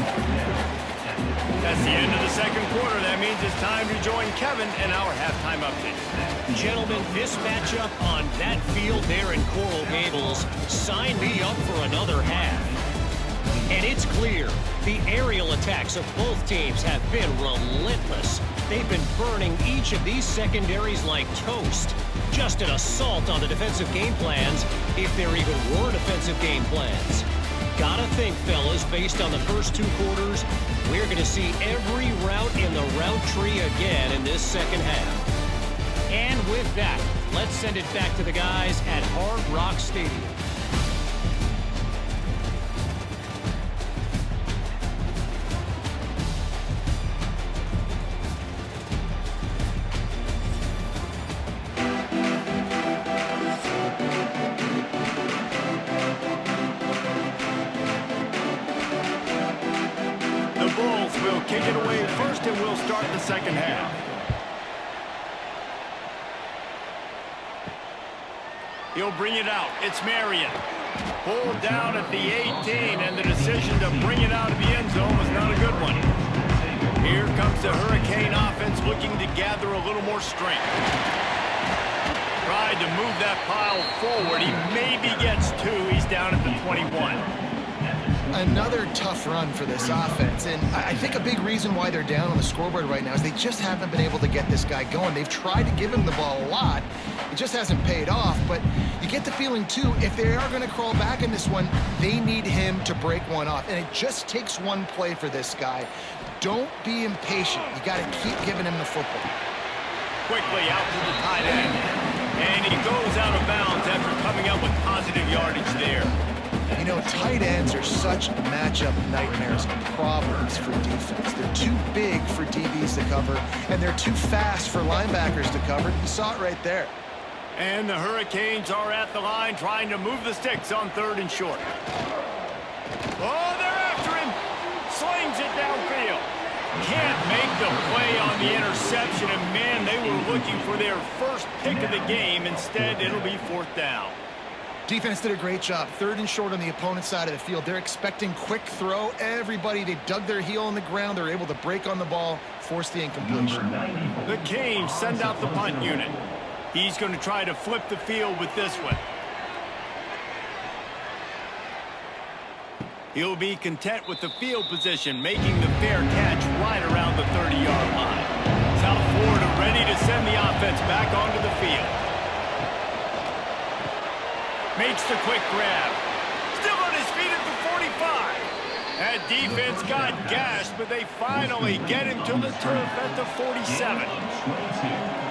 That's the end of the second quarter. That means it's time to join Kevin in our halftime update. Gentlemen, this matchup on that field there in Coral Gables, sign me up for another half. And it's clear, the aerial attacks of both teams have been relentless. They've been burning each of these secondaries like toast. Just an assault on the defensive game plans, if there even were defensive game plans. Gotta think, fellas, based on the first two quarters, we're going to see every route in the route tree again in this second half. And with that, let's send it back to the guys at Hard Rock Stadium. Will kick it away first, and we'll start the second half. He'll bring it out. It's Marion. Pulled down at the 18, and the decision to bring it out of the end zone was not a good one. Here comes the Hurricane offense looking to gather a little more strength. Tried to move that pile forward. He maybe gets two. He's down at the 21. Another tough run for this offense, and I think a big reason why they're down on the scoreboard right now is they just haven't been able to get this guy going. They've tried to give him the ball a lot. It just hasn't paid off, but you get the feeling, too, if they are going to crawl back in this one, they need him to break one off, and it just takes one play for this guy. Don't be impatient. You got to keep giving him the football. Quickly out to the tight end, and he goes out of bounds after coming up with positive yardage there. You know, tight ends are such matchup nightmares and problems for defense. They're too big for DBs to cover, and they're too fast for linebackers to cover. You saw it right there. And the Hurricanes are at the line trying to move the sticks on 3rd and short. Oh, they're after him. Slings it downfield. Can't make the play on the interception, and man, they were looking for their first pick of the game. Instead, it'll be 4th down. Defense did a great job. 3rd and short on the opponent's side of the field. They're expecting quick throw. Everybody, they dug their heel on the ground. They're able to break on the ball, force the incompletion. The Canes send out the punt unit. He's going to try to flip the field with this one. He'll be content with the field position, making the fair catch right around the 30-yard line. South Florida ready to send the offense back onto the field. Makes the quick grab. Still on his feet at the 45. That defense got gashed, but they finally get him to the turf at the 47.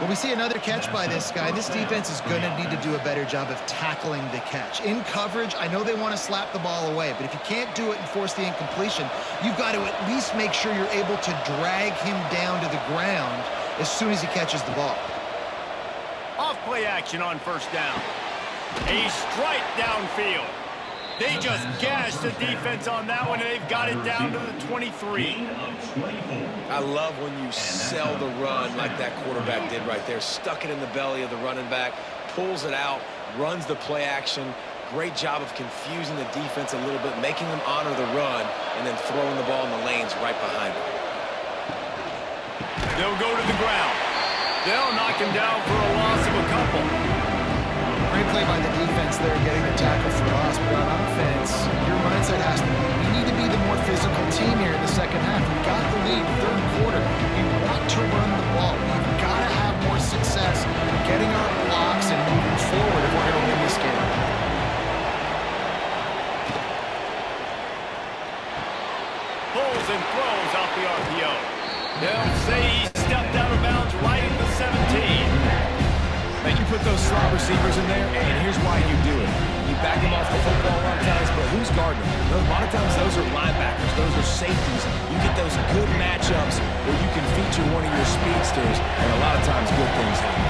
Well, we see another catch by this guy. This defense is going to need to do a better job of tackling the catch. In coverage, I know they want to slap the ball away, but if you can't do it and force the incompletion, you've got to at least make sure you're able to drag him down to the ground as soon as he catches the ball. Off play action on 1st down. A strike downfield. They just gashed the defense on that one, and they've got it down to the 23. I love when you sell the run like that quarterback did right there. Stuck it in the belly of the running back, pulls it out, runs the play action. Great job of confusing the defense a little bit, making them honor the run, and then throwing the ball in the lanes right behind them. They'll go to the ground. They'll knock him down for a loss of a couple. Great play by the defense there, getting the tackle for loss. But on offense, your mindset has to be, we need to be the more physical team here in the second half. We've got the lead, 3rd quarter. We want to run the ball. We've got to have more success getting our blocks and moving forward if we're going to win this game. Pulls and throws off the RPO. They'll say he stepped out of bounds right at the 17. Now, you put those slot receivers in there, and here's why you do it. You back them off the football a lot of times, but who's guarding them? A lot of times those are linebackers. Those are safeties. You get those good matchups where you can feature one of your speedsters, and a lot of times good things happen.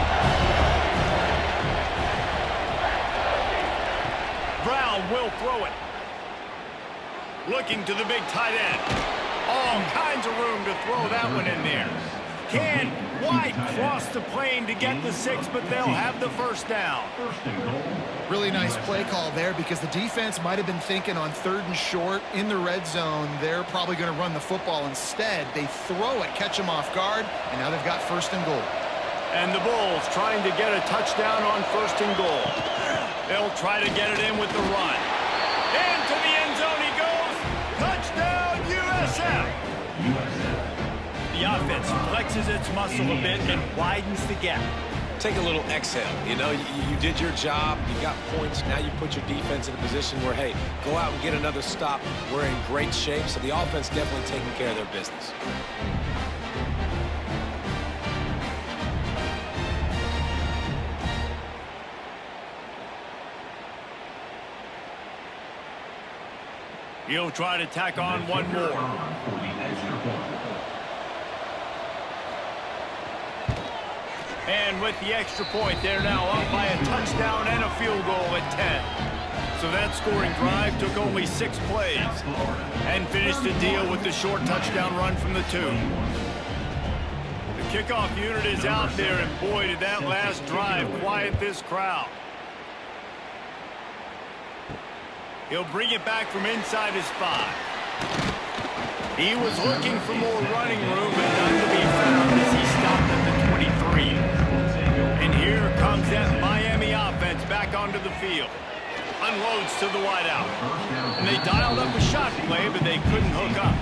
Brown will throw it. Looking to the big tight end. All kinds of room to throw that one in there. Can White cross the plane to get the 6, but they'll have the first down. Really nice play call there because the defense might have been thinking on 3rd and short in the red zone. They're probably going to run the football instead. They throw it, catch them off guard, and now they've got 1st and goal. And the Bulls trying to get a touchdown on 1st and goal. They'll try to get it in with the run. Into the end zone he goes. Touchdown, USF. The offense flexes its muscle a bit and widens the gap. Take a little exhale. You know, you did your job. You got points. Now you put your defense in a position where, hey, go out and get another stop. We're in great shape, so the offense definitely taking care of their business. He'll try to tack on one more. And with the extra point, they're now up by a touchdown and a field goal at 10. So that scoring drive took only 6 plays and finished the deal with the short touchdown run from the 2. The kickoff unit is out there, and boy, did that last drive quiet this crowd. He'll bring it back from inside his 5. He was looking for more running room, but none to be found as he stopped at the 23. And here comes that Miami offense back onto the field. Unloads to the wideout. And they dialed up a shot play, but they couldn't hook up.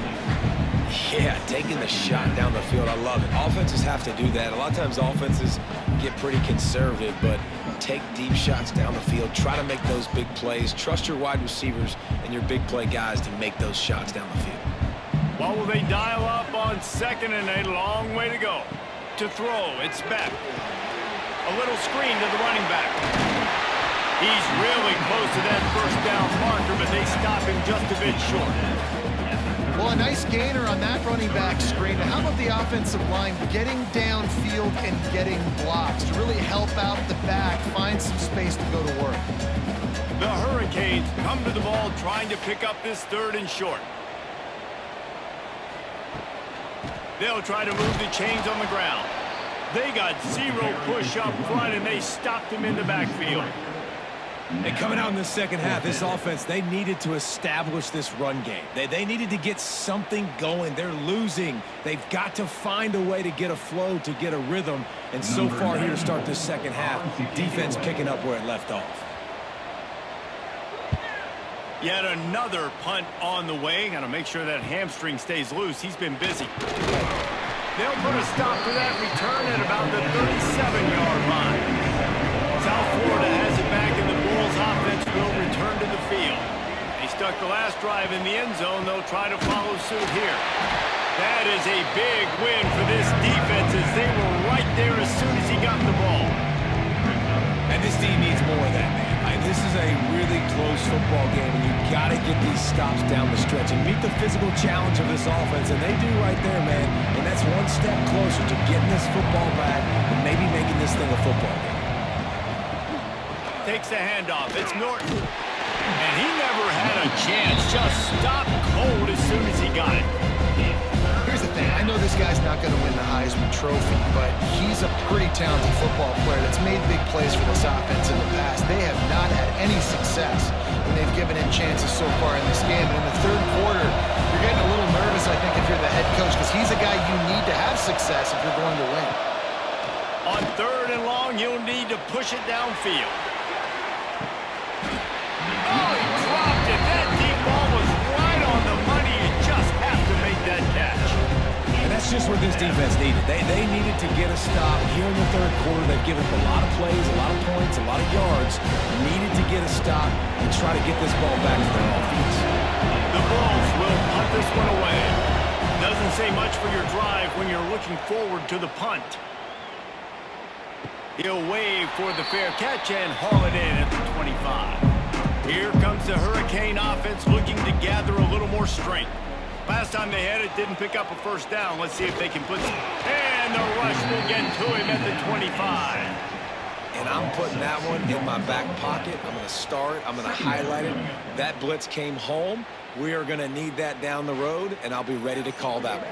Yeah, taking the shot down the field, I love it. Offenses have to do that. A lot of times offenses get pretty conservative, but take deep shots down the field. Try to make those big plays. Trust your wide receivers and your big play guys to make those shots down the field. What will they dial up on 2nd and a long way to go? To throw, it's Beck. A little screen to the running back. He's really close to that 1st down marker, but they stop him just a bit short. Well, a nice gainer on that running back screen. Now, how about the offensive line getting downfield and getting blocks to really help out the back, find some space to go to work? The Hurricanes come to the ball trying to pick up this 3rd and short. They'll try to move the chains on the ground. They got 0 push up front, and they stopped him in the backfield. And coming out in the second half, this offense, they needed to establish this run game. They needed to get something going. They're losing. They've got to find a way to get a flow, to get a rhythm. And so far here to start this second half, defense picking up where it left off. Yet another punt on the way. Got to make sure that hamstring stays loose. He's been busy. They'll put a stop to that return at about the 37-yard line. South Florida has it back, and the Bulls offense will return to the field. They stuck the last drive in the end zone. They'll try to follow suit here. That is a big win for this defense as they were right there as soon as he got the ball. And this team needs more of that, man. This is a really close football game, and you've got to get these stops down the stretch and meet the physical challenge of this offense, and they do right there, man. And that's one step closer to getting this football back and maybe making this thing a football game. Takes the handoff. It's Norton. And he never had a chance. Just stopped cold as soon as he got it. Here's the thing. I know this guy's not going to win the Heisman Trophy, but he's a pretty talented football player that's made big plays for this offense in the past. They have not had any success when they've given him chances so far in this game. And in the 3rd quarter, you're getting a little nervous, I think, if you're the head coach, because he's a guy you need to have success if you're going to win. On 3rd and long, you'll need to push it downfield. Oh, he dropped it. That deep ball was right on the money. You just have to make that catch. And that's just what this defense needed. They needed to get a stop here in the 3rd quarter. They've given up a lot of plays, a lot of points, a lot of yards. Needed to get a stop and try to get this ball back to their offense. The Bulls will punt this one away. Doesn't say much for your drive when you're looking forward to the punt. He'll wave for the fair catch and haul it in at the 25. Here comes the Hurricane offense looking to gather a little more strength. Last time they had it, didn't pick up a 1st down. Let's see if they can put some. And the rush will get to him at the 25. and I'm putting that one in my back pocket. I'm going to star it. I'm going to highlight it. That blitz came home. We are going to need that down the road, and I'll be ready to call that one.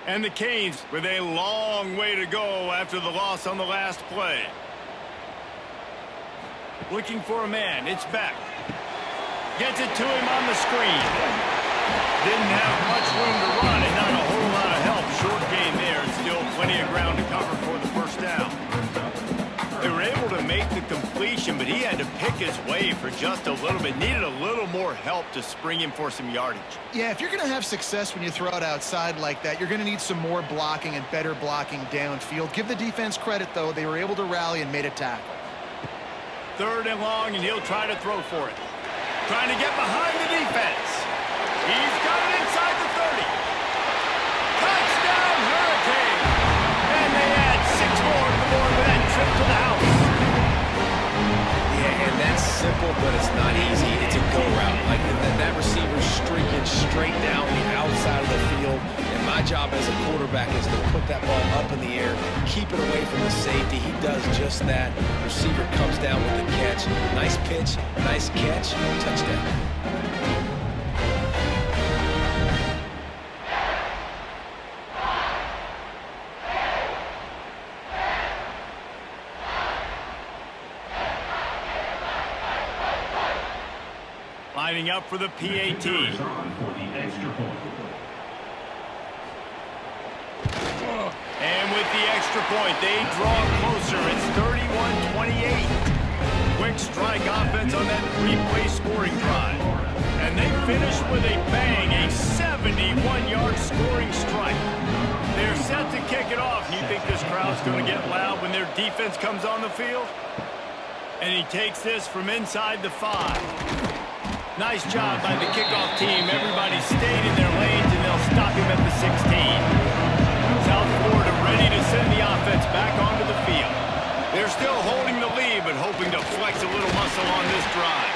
And the Canes with a long way to go after the loss on the last play. Looking for a man. It's Beck. Gets it to him on the screen. Didn't have much room to run and not a whole lot of help. Short gain there and still plenty of ground to cover for the first down. They were able to make the completion, but he had to pick his way for just a little bit. Needed a little more help to spring him for some yardage. Yeah, if you're going to have success when you throw it outside like that, you're going to need some more blocking and better blocking downfield. Give the defense credit, though. They were able to rally and made a tackle. 3rd and long, and he'll try to throw for it. Trying to get behind the defense. He's got it inside the 30. Touchdown, Hurricane! And they add 6 more to the board with that trip to the house. Yeah, and that's simple, but it's not easy. It's a go route. Like that receiver's streaking straight down the outside of the field. And my job as a quarterback is to put that ball up in the air, keep it away from the safety. He does just that. Receiver comes down with the catch. Nice pitch, nice catch, touchdown. Lining up for the PAT. And with the extra point, they draw closer. It's 31-28. Quick strike offense on that 3-play scoring drive. And they finish with a bang, a 71-yard scoring strike. They're set to kick it off. And you think this crowd's going to get loud when their defense comes on the field? And he takes this from inside the 5. Nice job by the kickoff team. Everybody stayed in their lanes, and they'll stop him at the 16. South Florida ready to send the offense back onto the field. They're still holding the lead, but hoping to flex a little muscle on this drive.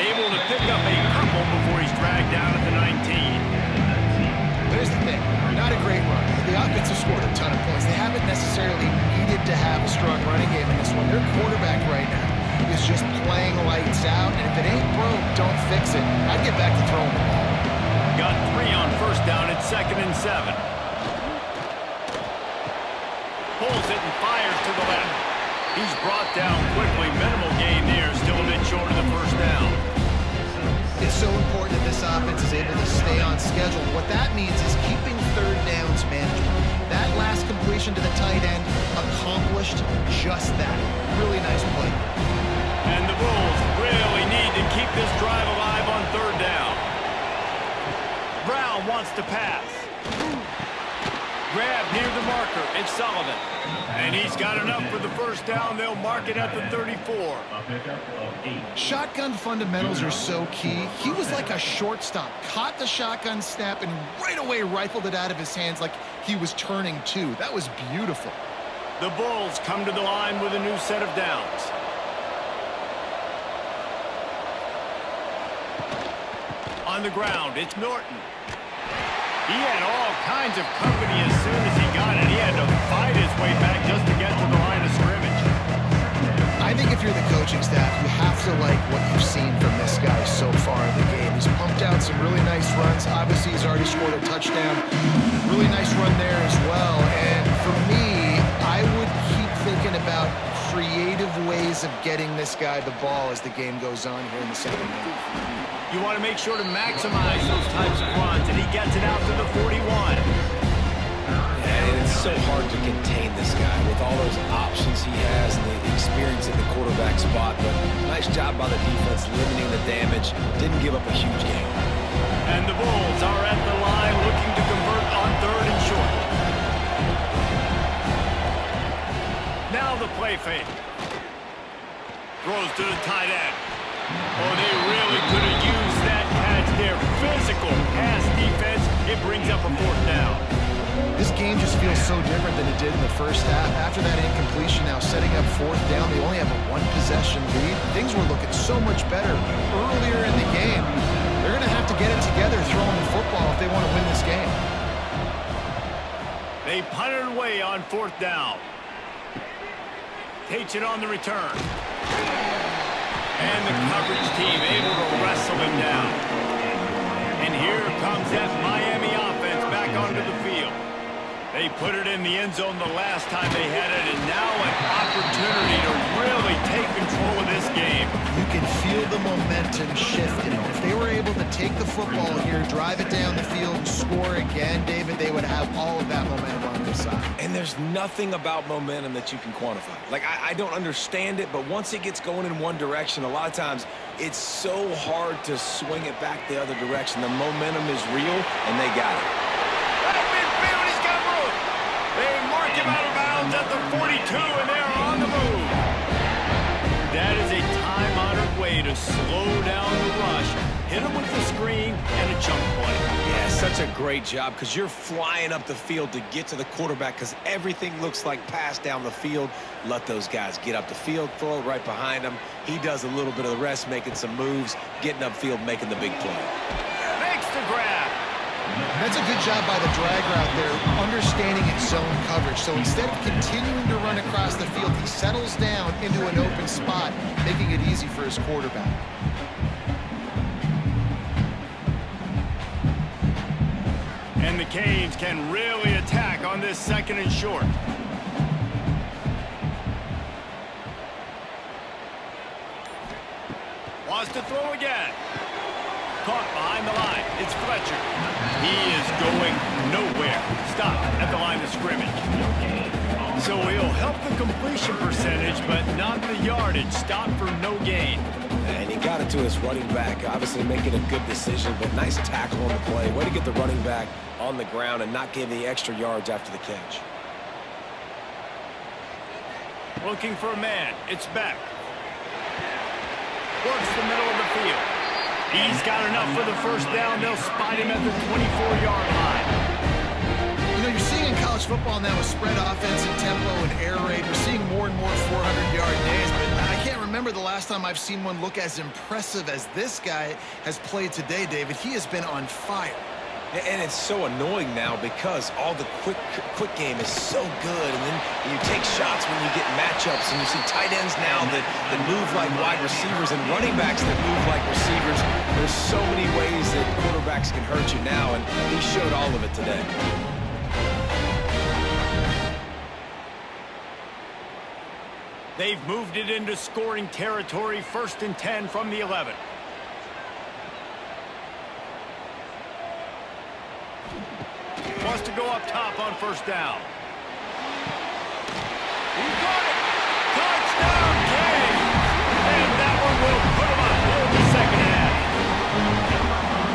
Able to pick up a couple before he's dragged down at the 19. Here's the thing. Not a great run. The offense has scored a ton of points. They haven't necessarily needed to have a strong running game in this one. Their quarterback right now is just playing lights out, and if it ain't broke, don't fix it. I'd get back to throwing the ball. Got 3 on first down at 2nd and 7. Pulls it and fires to the left. He's brought down quickly. Minimal gain there, still a bit short of the first down. It's so important that this offense is able to stay on schedule. What that means is keeping 3rd downs manageable. That last completion to the tight end accomplished just that. Really nice play. And the Bulls really need to keep this drive alive on 3rd down. Brown wants to pass. Grab near the marker. It's Sullivan. And he's got enough for the first down. They'll mark it at the 34. Shotgun fundamentals are so key. He was like a shortstop. Caught the shotgun snap and right away rifled it out of his hands like he was turning 2. That was beautiful. The Bulls come to the line with a new set of downs. On the ground, it's Norton. He had all kinds of company as soon as he got it. He had to fight his way back just to get to the line of scrimmage. I think if you're the coaching staff, you have to like what you've seen from this guy so far in the game. He's pumped out some really nice runs. Obviously, he's already scored a touchdown. Really nice run there as well. And for me, I would keep thinking about creative ways of getting this guy the ball as the game goes on here in the second half. You want to make sure to maximize those types of runs, and he gets it out to the 41. And it's so hard to contain this guy with all those options he has and the experience in the quarterback spot. But nice job by the defense limiting the damage. Didn't give up a huge game. And the Bulls are at the line looking to convert on 3rd and short. Now the play fake. Throws to the tight end. Oh, they really could have used that catch there. Physical pass defense. It brings up a 4th down. This game just feels so different than it did in the first half. After that incompletion, now setting up fourth down, they only have a one-possession lead. Things were looking so much better earlier in the game. They're going to have to get it together throwing the football if they want to win this game. They punted away on fourth down. Takes it on the return. And the coverage team able to wrestle him down. And here comes that Miami offense back onto the field. They put it in the end zone the last time they had it, and now an opportunity to really take control of this game. You can feel the momentum shifting. If they were able to take the football here, drive it down the field, and score again, David, they would have all of that momentum on their side. And there's nothing about momentum that you can quantify. Like, I don't understand it, but once it gets going in one direction, a lot of times it's so hard to swing it back the other direction. The momentum is real, and they got it. They mark him out of bounds at the 42, and they're on the move. That is a time-honored way to slow down the rush, hit him with the screen, and a jump play. Yeah, such a great job because you're flying up the field to get to the quarterback because everything looks like pass down the field. Let those guys get up the field, throw it right behind him. He does a little bit of the rest, making some moves, getting upfield, making the big play. Makes the grab. That's a good job by the drag route there, understanding its zone coverage. So instead of continuing to run across the field, he settles down into an open spot, making it easy for his quarterback. And the Canes can really attack on this second and short. Wants to throw again. Caught behind the line. It's Fletcher. He is going nowhere. Stop at the line of scrimmage. So he'll help the completion percentage, but not the yardage. Stop for no gain. And he got it to his running back. Obviously making a good decision, but nice tackle on the play. Way to get the running back on the ground and not give the extra yards after the catch. Looking for a man. It's Beck. Works the middle of the field. He's got enough for the first down. They'll spot him at the 24-yard line. You know, you're seeing in college football now with spread offense and tempo and air raid, we're seeing more and more 400-yard days, but I can't remember the last time I've seen one look as impressive as this guy has played today, David. He has been on fire. And it's so annoying now because all the quick game is so good, and then you take shots when you get matchups, and you see tight ends now that move like wide receivers and running backs that move like receivers. There's so many ways that quarterbacks can hurt you now, and he showed all of it today. They've moved it into scoring territory, 1st and 10 from the 11. Wants to go up top on first down. He got it! Touchdown, Canes! And that one will put him on hold the second half.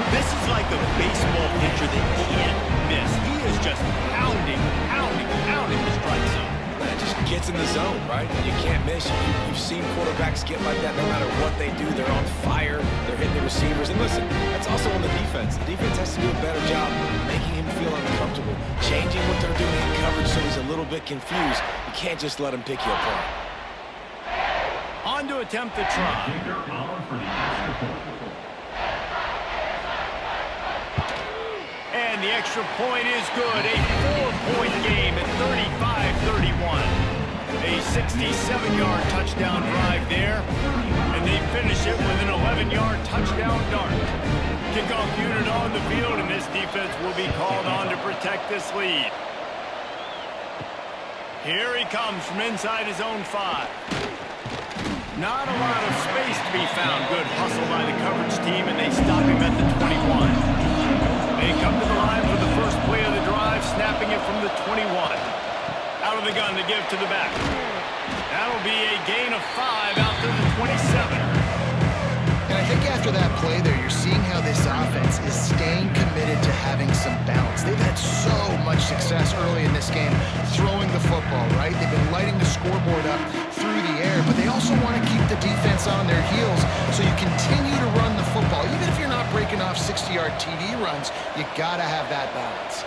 This is like a baseball pitcher that can't miss. He is just pounding the strike zone. It just gets in the zone, right? You can't miss. You've seen quarterbacks get like that no matter what they do. They're on fire. They're hitting the receivers. And listen, that's also on the defense. The defense has to do a better job making him feel uncomfortable, changing what they're doing in coverage so he's a little bit confused. You can't just let him pick you apart. On to attempt the try. And the extra point is good. A 4-point game at 35-31. A 67-yard touchdown drive there. And they finish it with an 11-yard touchdown dart. Kickoff unit on the field, and this defense will be called on to protect this lead. Here he comes from inside his own 5. Not a lot of space to be found. Good hustle by the coverage team, and they stop him at the 21. They come to the line for the first play of the drive, snapping it from the 21. Out of the gun to give to the back. That'll be a gain of 5 out to the 27. And I think after that play there, you're seeing how this offense is staying committed to having some balance. They've had so much success early in this game throwing the football, right? They've been lighting the scoreboard up through the air, but they also want to keep the defense on their heels, so you continue to run the football. Even if you're not breaking off 60-yard TD runs, you got to have that balance.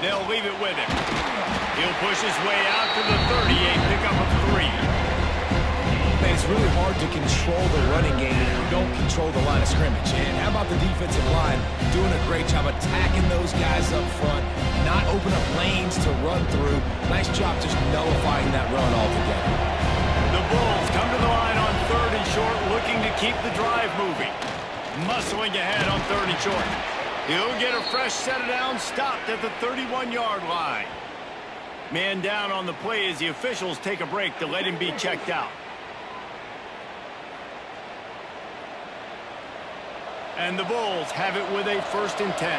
They'll leave it with him. He'll push his way out to the 38, pick up a 3. Man, it's really hard to control the running game if you don't control the line of scrimmage. And how about the defensive line doing a great job attacking those guys up front, not open up lanes to run through. Nice job just nullifying that run altogether. The Bulls come to the line on 3rd and short, looking to keep the drive moving. Muscling ahead on 3rd and short. He'll get a fresh set of downs, stopped at the 31-yard line. Man down on the play as the officials take a break to let him be checked out. And the Bulls have it with a 1st and 10.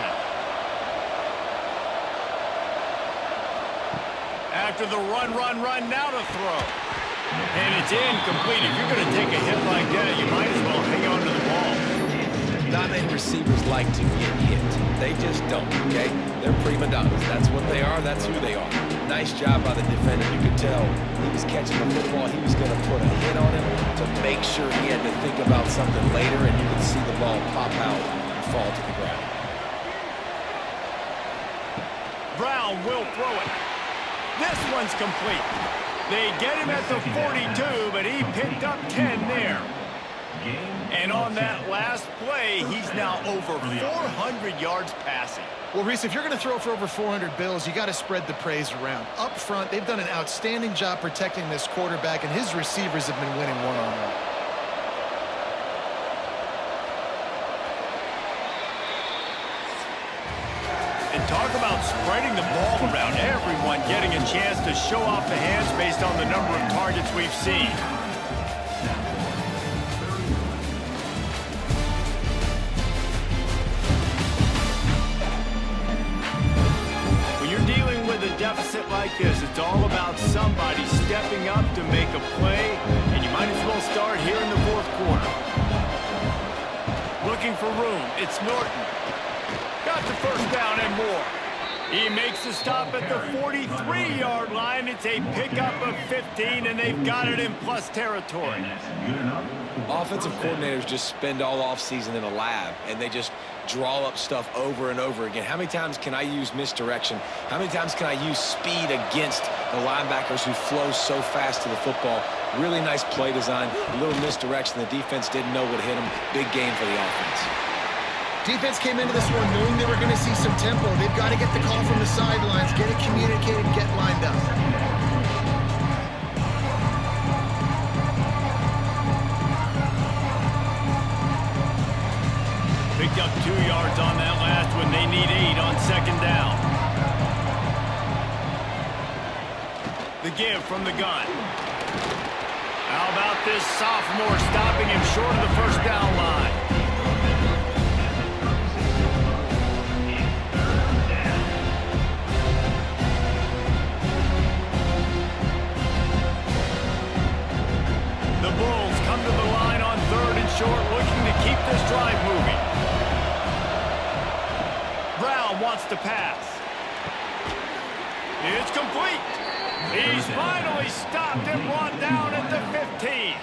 After the run, now to throw. And it's incomplete. If you're going to take a hit like that, you might as well hang on to the ball. Not many receivers like to get hit. They just don't, okay? They're prima donnas. That's what they are. That's who they are. Nice job by the defender. You could tell he was catching the football. He was going to put a hit on him to make sure he had to think about something later, and you could see the ball pop out and fall to the ground. Brown will throw it. This one's complete. They get him at the 42, but he picked up 10 there. And on that last play, he's now over 400 yards passing. Well, Reese, if you're going to throw for over 400 bills, you got to spread the praise around. Up front, they've done an outstanding job protecting this quarterback, and his receivers have been winning one-on-one. And talk about spreading the ball around. Everyone getting a chance to show off the hands based on the number of targets we've seen. Deficit like this, it's all about somebody stepping up to make a play, and you might as well start here in the 4th quarter. Looking for room, it's Norton. Got the 1st down and more. He makes the stop at the 43-yard line. It's a pickup of 15, and they've got it in plus territory. Offensive coordinators just spend all offseason in a lab, and they just draw up stuff over and over again. How many times can I use misdirection? How many times can I use speed against the linebackers who flow so fast to the football? Really nice play design, a little misdirection. The defense didn't know what hit them. Big game for the offense. Defense came into this one knowing they were going to see some tempo. They've got to get the call from the sidelines, get it communicated, get lined up. Picked up 2 yards on that last one. They need 8 on 2nd down. The give from the gun. How about this sophomore stopping him short of the 1st down line? The Bulls come to the line on 3rd and short, looking to keep this drive moving. Brown wants to pass. It's complete. He's finally stopped and brought down at the 15.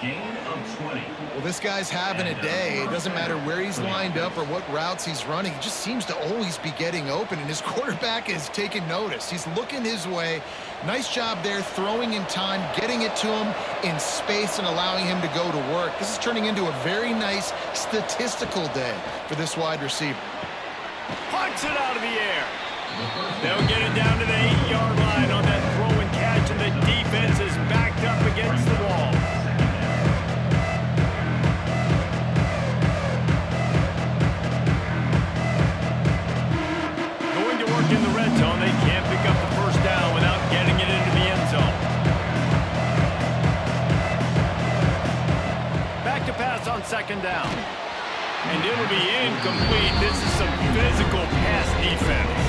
Well, this guy's having a day. It doesn't matter where he's lined up or what routes he's running. He just seems to always be getting open, and his quarterback is taking notice. He's looking his way. Nice job there, throwing in time, getting it to him in space, and allowing him to go to work. This is turning into a very nice statistical day for this wide receiver. Punts it out of the air. They'll get it down to the 8-yard line on that throw and catch, and the defense is backed up against the wall. Going to work in the red zone. They can't pick up the 1st down without getting it into the end zone. Back to pass on 2nd down. And it'll be incomplete. This is some physical pass defense.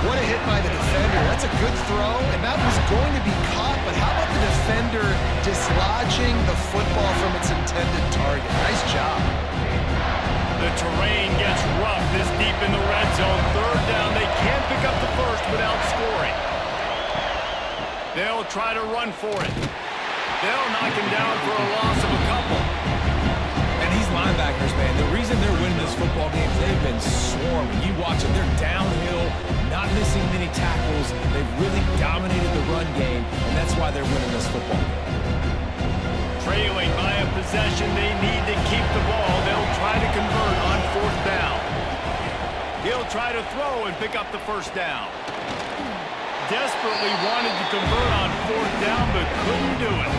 What a hit by the defender. That's a good throw, and that was going to be caught, but how about the defender dislodging the football from its intended target? Nice job. The terrain gets rough this deep in the red zone. 3rd down, they can't pick up the 1st without scoring. They'll try to run for it. They'll knock him down for a loss of a couple. And these linebackers, man, the reason they're winning this football game is they've been swarming. You watch them, they're downhill, not missing many tackles. why they're winning this football game. Trailing by a possession, they need to keep the ball. They'll try to convert on 4th down. He'll try to throw and pick up the 1st down. Desperately wanted to convert on 4th down, but couldn't do it.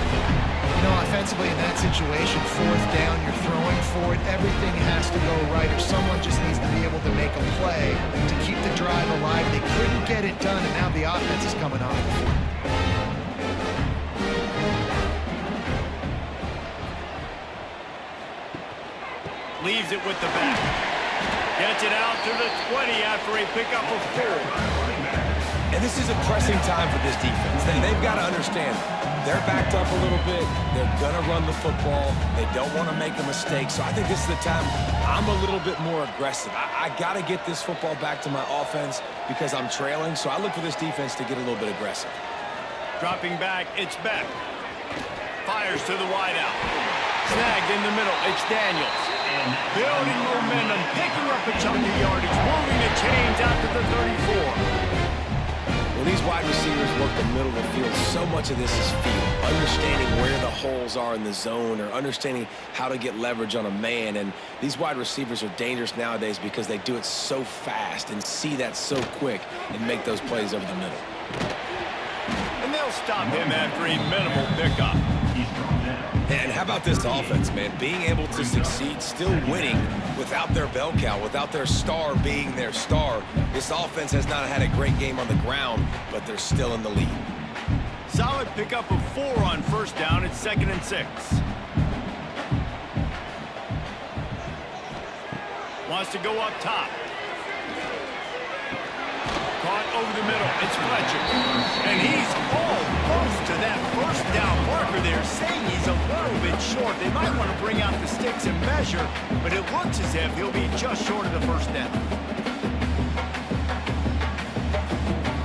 You know, offensively in that situation, 4th down, you're throwing for it. Everything has to go right, or someone just needs to be able to make a play to keep the drive alive. They couldn't get it done, and now the offense is coming off. Leaves it with the back. Gets it out to the 20 after a pickup of 4. And this is a pressing time for this defense. They've got to understand they're backed up a little bit. They're going to run the football. They don't want to make a mistake. So I think this is the time I'm a little bit more aggressive. I got to get this football back to my offense because I'm trailing. So I look for this defense to get a little bit aggressive. Dropping back, it's Beck. Fires to the wideout. Snagged in the middle, it's Daniels. Building momentum, picking up a chunk of yardage, moving the chains out to the 34. When these wide receivers work the middle of the field, so much of this is feel. Understanding where the holes are in the zone or understanding how to get leverage on a man. And these wide receivers are dangerous nowadays because they do it so fast and see that so quick and make those plays over the middle. And they'll stop him after a minimal pickup. And how about this offense, man? Being able to succeed, still winning without their bell cow, without their star being their star. This offense has not had a great game on the ground, but they're still in the lead. Solid pickup of 4 on 1st down. It's 2nd and 6. Wants to go up top. Caught over the middle. It's Fletcher. And he's almost to that 1st down marker there, saying he's a little bit short. They might want to bring out the sticks and measure, but it looks as if he'll be just short of the 1st down.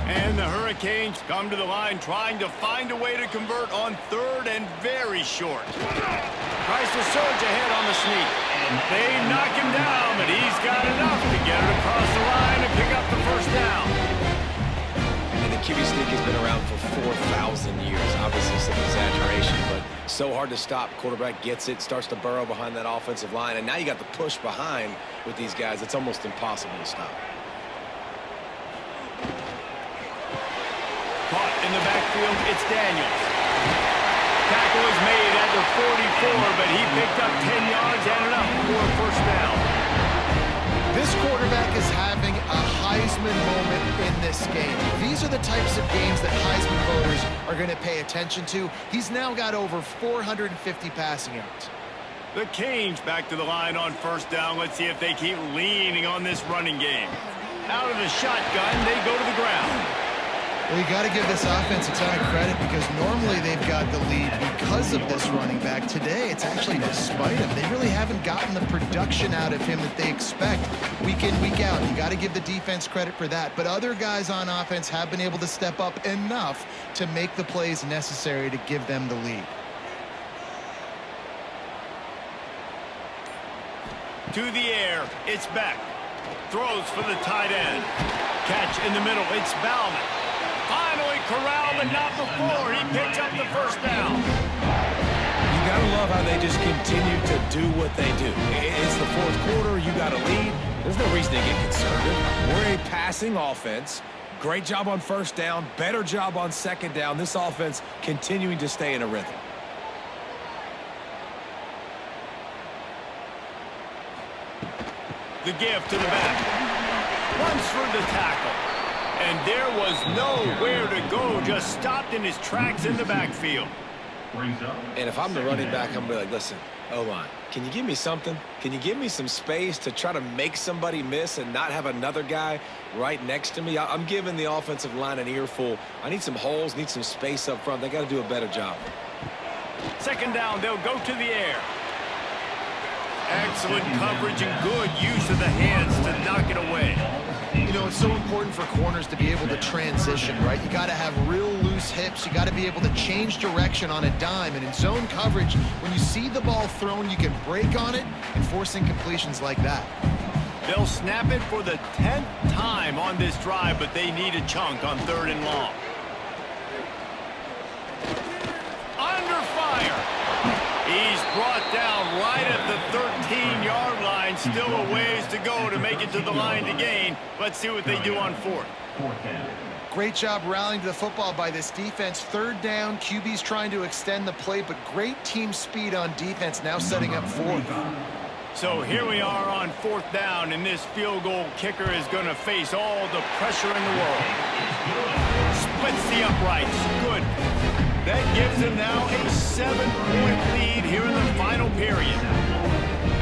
And the Hurricanes come to the line trying to find a way to convert on 3rd and very short. Tries to surge ahead on the sneak. They knock him down, but he's got enough to get it across the line and pick up the 1st down. And the QB sneak has been around for 4,000 years. Obviously some exaggeration, but so hard to stop. Quarterback gets it, starts to burrow behind that offensive line, and now you got the push behind with these guys. It's almost impossible to stop. Caught in the backfield, it's Daniels. Tackle is made at the 44, but he picked up 10 yards and enough for a 1st down. This quarterback is having a Heisman moment in this game. These are the types of games that Heisman voters are going to pay attention to. He's now got over 450 passing yards. The Canes back to the line on 1st down. Let's see if they keep leaning on this running game. Out of the shotgun, they go to the ground. Well, you got to give this offense a ton of credit because normally they've got the lead because of this running back. Today, it's actually despite him. They really haven't gotten the production out of him that they expect week in, week out. You got to give the defense credit for that. But other guys on offense have been able to step up enough to make the plays necessary to give them the lead. To the air, it's Beck. Throws for the tight end. Catch in the middle, it's Bauman. Finally corralled, but not before. He picks up the 1st down. You got to love how they just continue to do what they do. It's the 4th quarter. You got a lead. There's no reason to get conservative. We're a passing offense. Great job on 1st down. Better job on 2nd down. This offense continuing to stay in a rhythm. The give to the back. Runs through the tackle. And there was nowhere to go. Just stopped in his tracks in the backfield. And if I'm the running back, I'm going to be like, listen, O-line, can you give me something? Can you give me some space to try to make somebody miss and not have another guy right next to me? I'm giving the offensive line an earful. I need some holes, need some space up front. They got to do a better job. 2nd down, they'll go to the air. Excellent coverage and good use of the hands to knock it away. You know, it's so important for corners to be able to transition, right? You got to have real loose hips. You got to be able to change direction on a dime. And in zone coverage, when you see the ball thrown, you can break on it and force incompletions like that. They'll snap it for the 10th time on this drive, but they need a chunk on 3rd and long. He's brought down right at the 13-yard line. Still a ways to go to make it to the line to gain. Let's see what they do on fourth. Great job rallying to the football by this defense. Third down, QB's trying to extend the play, but great team speed on defense, now setting up fourth. So here we are on fourth down, and this field goal kicker is going to face all the pressure in the world. Splits the uprights. Good. That gives them now a 7-point lead here in the final period.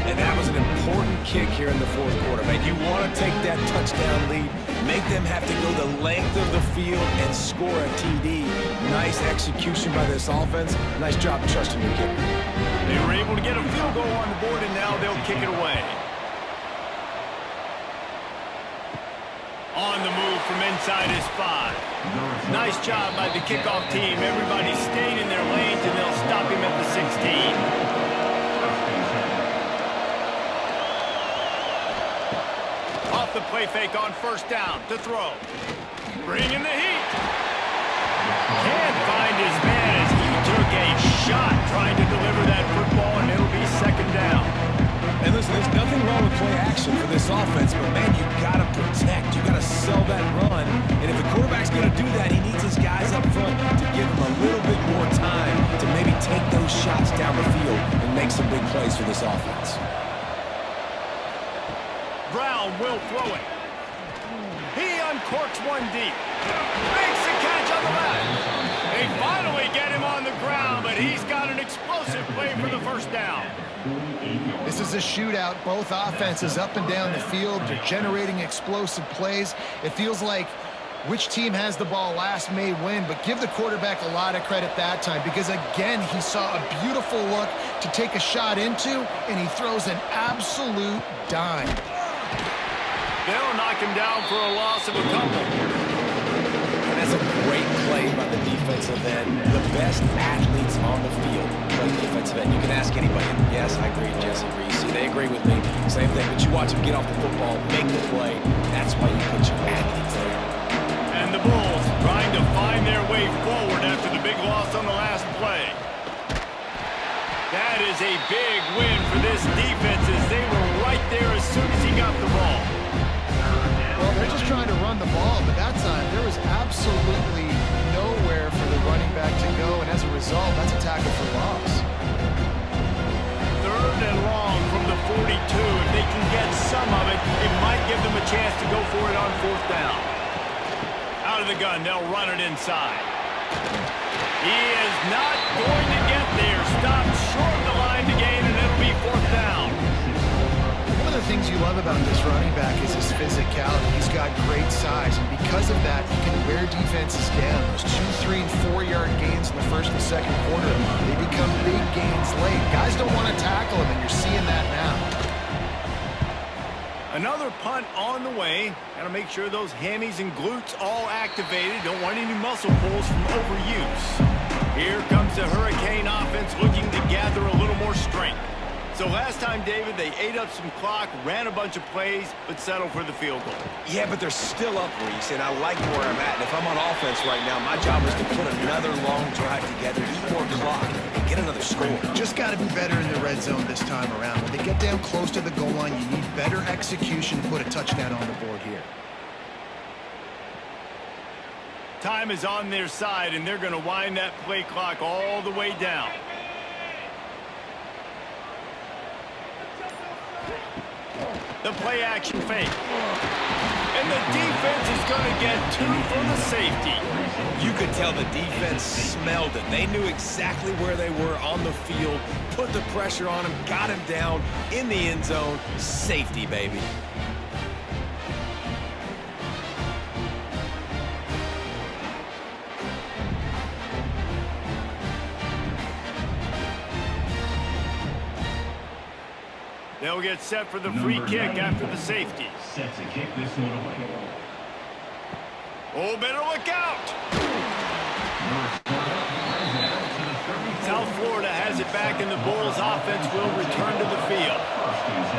And that was an important kick here in the fourth quarter, man. You want to take that touchdown lead, make them have to go the length of the field and score a TD. Nice execution by this offense. Nice job trusting your kicker. They were able to get a field goal on the board, and now they'll kick it away. On the move from inside is 5. Nice job by the kickoff team. Everybody stayed in their lanes, and they'll stop him at the 16. Off the play fake on first down to throw. Bringing the heat. Can't find his man as he took a shot trying to deliver that football, and it'll be second down. And listen, there's nothing wrong with play action for this offense, but man, you gotta protect. You gotta sell that run. And if the quarterback's gonna do that, he needs his guys up front to give him a little bit more time to maybe take those shots down the field and make some big plays for this offense. Brown will throw it. He uncorks one deep. Makes the catch on the left. They finally get him on the ground, but he's got an explosive play for the first down. This is a shootout. Both offenses up and down the field. They're generating explosive plays. It feels like which team has the ball last may win, but give the quarterback a lot of credit that time because, again, he saw a beautiful look to take a shot into, and he throws an absolute dime. They'll knock him down for a loss of a couple. And that's a great play by the defensive end. The best athletes on the field play defensive end. You can ask anybody. Yes, I agree, Jesse Reese. They agree with me. Same thing. But you watch him get off the football, make the play. That's why you put your athletes there. And the Bulls trying to find their way forward after the big loss on the last play. That is a big win for this defense as they were right there as soon as he got the ball. Well, they're just trying to run the ball, but that time there was absolutely nowhere for the running back to go, and as a result, that's a tackle for loss. Third and long from the 42. If they can get some of it, it might give them a chance to go for it on fourth down. Out of the gun, they'll run it inside. He is not going to get there. Stopped short of the line to gain, and it'll be fourth down. One of the things you love about this running back is his physicality. He's got great size, and because of that, he can wear defenses down. Those 2, 3, and 4-yard gains in the first and second quarter, they become big gains late. Guys don't want to tackle him, and you're seeing that now. Another punt on the way. Got to make sure those hammies and glutes all activated. Don't want any muscle pulls from overuse. Here comes the Hurricane offense looking to gather a little more strength. So last time, David, they ate up some clock, ran a bunch of plays, but settled for the field goal. Yeah, but they're still up, Reese, and I like where I'm at. And if I'm on offense right now, my job is to put another long drive together, eat more clock, and get another score. Just got to be better in the red zone this time around. When they get down close to the goal line, you need better execution to put a touchdown on the board here. Time is on their side, and they're going to wind that play clock all the way down. The play action fake. And the defense is going to get 2 for the safety. You could tell the defense smelled it. They knew exactly where they were on the field, put the pressure on him, got him down in the end zone. Safety, baby. They'll get set for the free kick after the safety. Set to kick this one away. Oh, better look out! South Florida has it back, and the Bulls offense will return to the field.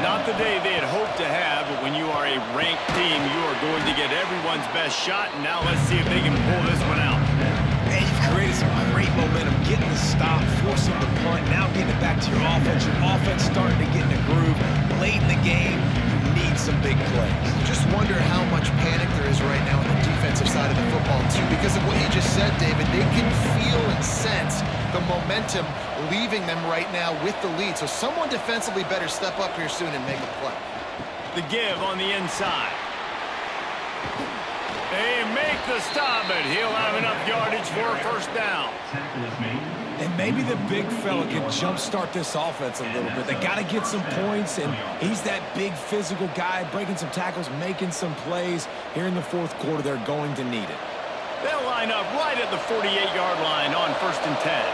Not the day they had hoped to have, but when you are a ranked team, you are going to get everyone's best shot, and now let's see if they can pull this one out. Man, you've created some great momentum getting the stop, forcing the punt, now getting it back to your offense. Your offense starting to get in a groove. Late in the game, you need some big plays. Just wonder how much panic there is right now on the defensive side of the football, too. Because of what you just said, David, they can feel and sense the momentum leaving them right now with the lead. So someone defensively better step up here soon and make a play. The give on the inside. They make the stop, but he'll have enough yardage for a first down. And maybe the big fella can jumpstart this offense a little bit. They got to get some points, and he's that big physical guy, breaking some tackles, making some plays. Here in the fourth quarter, they're going to need it. They'll line up right at the 48-yard line on 1st and 10.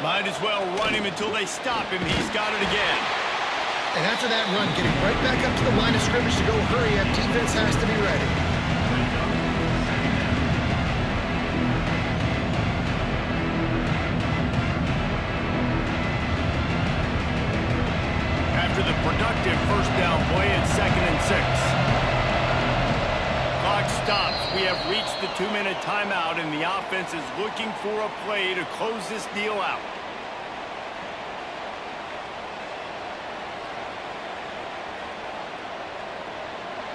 Might as well run him until they stop him. He's got it again. And after that run, getting right back up to the line of scrimmage to go hurry up, defense has to be ready. After the productive first down play at 2nd and 6. Clock stops. We have reached the 2-minute timeout, and the offense is looking for a play to close this deal out.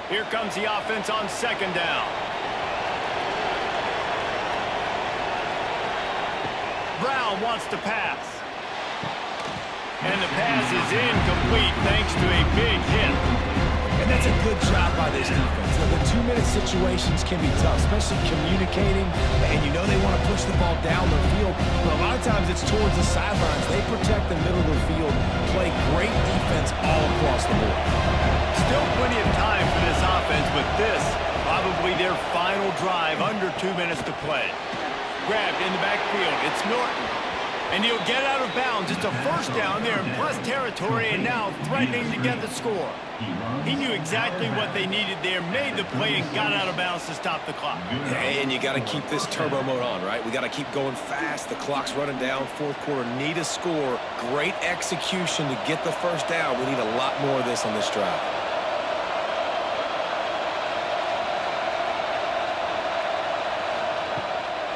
Here comes the offense on 2nd down. Brown wants to pass. And the pass is incomplete thanks to a big hit. And that's a good job by this defense. The 2-minute situations can be tough, especially communicating. And you know they want to push the ball down the field, but a lot of times it's towards the sidelines. They protect the middle of the field, play great defense all across the board. Still plenty of time for this offense, but this, probably their final drive, under 2 minutes to play. Grabbed in the backfield. It's Norton. And he'll get out of bounds. It's a first down there in plus territory, and now threatening to get the score. He knew exactly what they needed there, made the play, and got out of bounds to stop the clock. And you got to keep this turbo mode on, right? We got to keep going fast. The clock's running down. Fourth quarter, need a score. Great execution to get the first down. We need a lot more of this on this drive.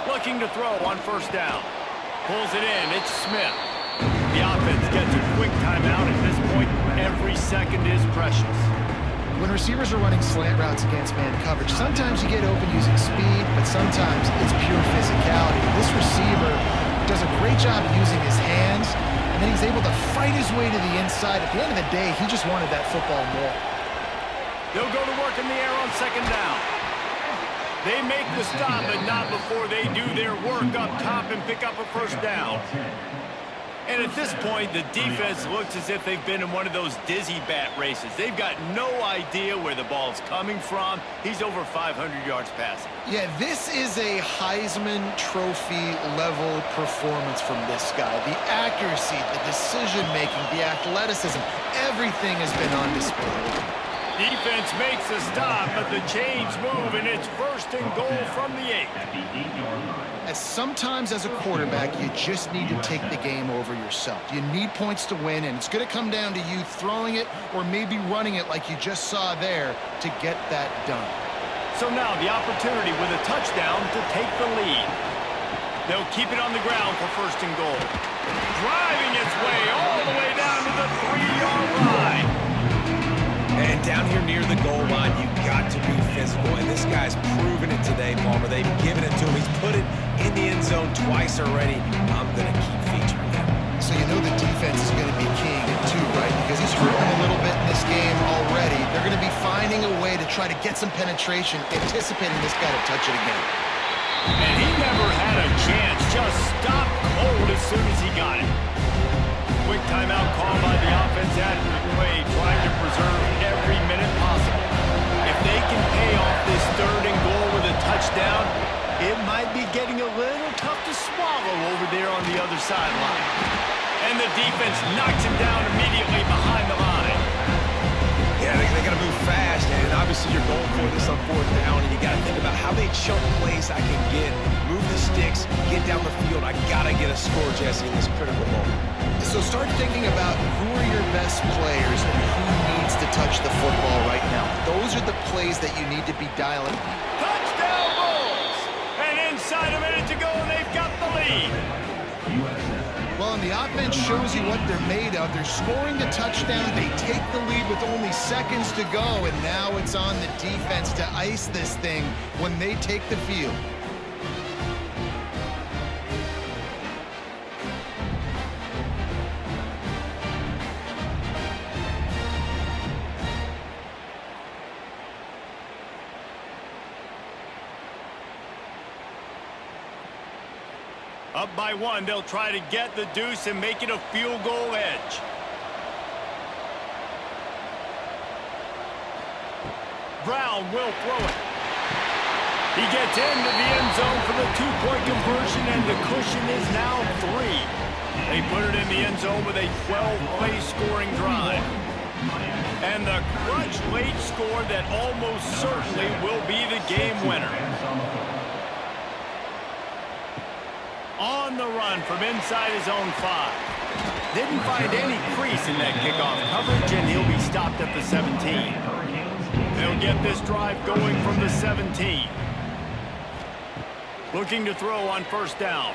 Looking to throw on first down. Pulls it in. It's Smith. The offense gets a quick timeout. At this point, every second is precious. When receivers are running slant routes against man coverage, sometimes you get open using speed, but sometimes it's pure physicality. This receiver does a great job using his hands, and then he's able to fight his way to the inside. At the end of the day, he just wanted that football more. They'll go to work in the air on 2nd down. They make the stop, but not before they do their work up top and pick up a first down. And at this point, the defense looks as if they've been in one of those dizzy bat races. They've got no idea where the ball's coming from. He's over 500 yards passing. Yeah, this is a Heisman Trophy level performance from this guy. The accuracy, the decision-making, the athleticism, everything has been on display. Defense makes a stop, but the chains move, and it's 1st and goal from the 8. As sometimes as a quarterback, you just need to take the game over yourself. You need points to win, and it's going to come down to you throwing it or maybe running it like you just saw there to get that done. So now the opportunity with a touchdown to take the lead. They'll keep it on the ground for 1st and goal. Driving its way all the way down to the 3-yard line. And down here near the goal line, you got to be physical. And this guy's proven it today, Palmer. They've given it to him. He's put it in the end zone twice already. I'm going to keep featuring him. So you know the defense is going to be keying it too, right? Because he's hurt them a little bit in this game already. They're going to be finding a way to try to get some penetration, anticipating this guy to touch it again. And he never had a chance. Just stopped cold as soon as he got it. Quick timeout call by the offense after the play, trying to preserve every minute possible. If they can pay off this 3rd and goal with a touchdown, it might be getting a little tough to swallow over there on the other sideline. And the defense knocks him down immediately behind the line. Yeah, they got to move fast, and obviously you're going for this on 4th down, and you got to think about how many chunk plays I can get, move the sticks, get down the field. I got to get a score, Jesse, in this critical moment. So start thinking about who are your best players and who needs to touch the football right now. Those are the plays that you need to be dialing. Touchdown Bulls! And inside a minute to go, and they've got the lead. Well, and the offense shows you what they're made of. They're scoring the touchdown. They take the lead with only seconds to go, and now it's on the defense to ice this thing when they take the field. Up by one, they'll try to get the deuce and make it a field goal edge. Brown will throw it. He gets into the end zone for the two-point conversion, and the cushion is now 3. They put it in the end zone with a 12-play scoring drive. And the clutch late score that almost certainly will be the game winner. On the run from inside his own 5. Didn't find any crease in that kickoff coverage, and he'll be stopped at the 17. They'll get this drive going from the 17. Looking to throw on first down.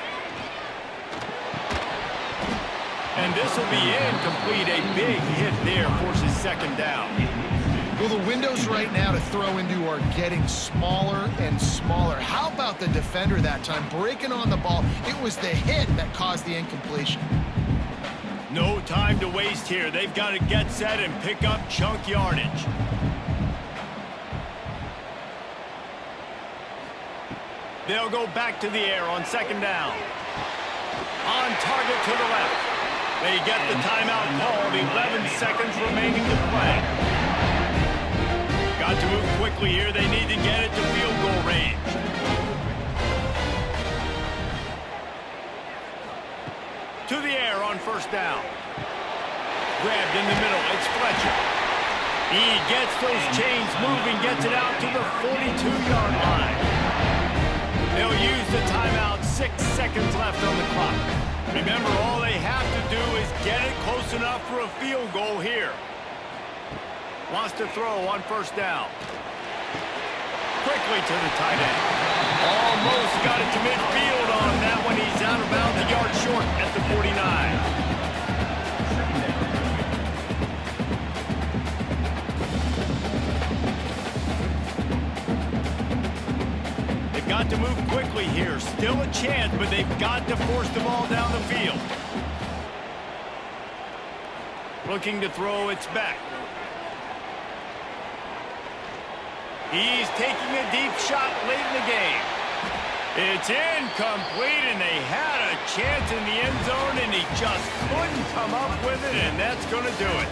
And this will be incomplete. A big hit there forces second down. Well, the windows right now to throw into are getting smaller and smaller. How about the defender that time breaking on the ball? It was the hit that caused the incompletion. No time to waste here. They've got to get set and pick up chunk yardage. They'll go back to the air on second down. On target to the left. They get the timeout called. 11 seconds remaining to play. Got to move quickly here. They need to get it to field goal range. To the air on first down. Grabbed in the middle. It's Fletcher. He gets those chains moving, gets it out to the 42-yard line. They'll use the timeout. 6 seconds left on the clock. Remember, all they have to do is get it close enough for a field goal here. Wants to throw on first down. Quickly to the tight end. Almost got it to midfield on that one. He's out of bounds, a yard short at the 49. They've got to move quickly here. Still a chance, but they've got to force the ball down the field. Looking to throw, it's back. He's taking a deep shot late in the game. It's incomplete, and they had a chance in the end zone, and he just couldn't come up with it, and that's going to do it.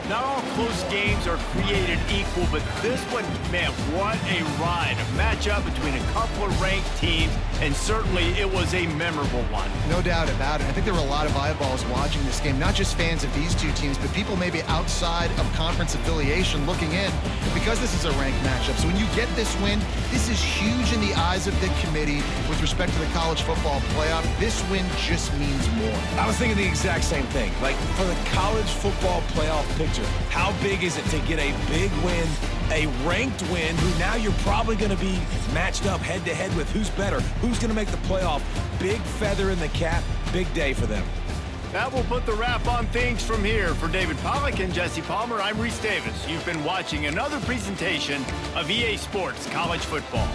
Not all close games are created equal, but this one, man, what a ride. A matchup between a couple of ranked teams, and certainly it was a memorable one. No doubt about it. I think there were a lot of eyeballs watching this game, not just fans of these two teams, but people maybe outside of conference affiliation looking in, because this is a ranked matchup. So when you get this win, this is huge in the eyes of the committee with respect to the college football playoff. This win just means more. I was thinking the exact same thing. Like, for the college football playoff picture, how big is it to get a big win, a ranked win, who now you're probably going to be matched up head-to-head with who's better, who's going to make the playoff. Big feather in the cap, big day for them. That will put the wrap on things from here. For David Pollack and Jesse Palmer, I'm Reese Davis. You've been watching another presentation of EA Sports College Football.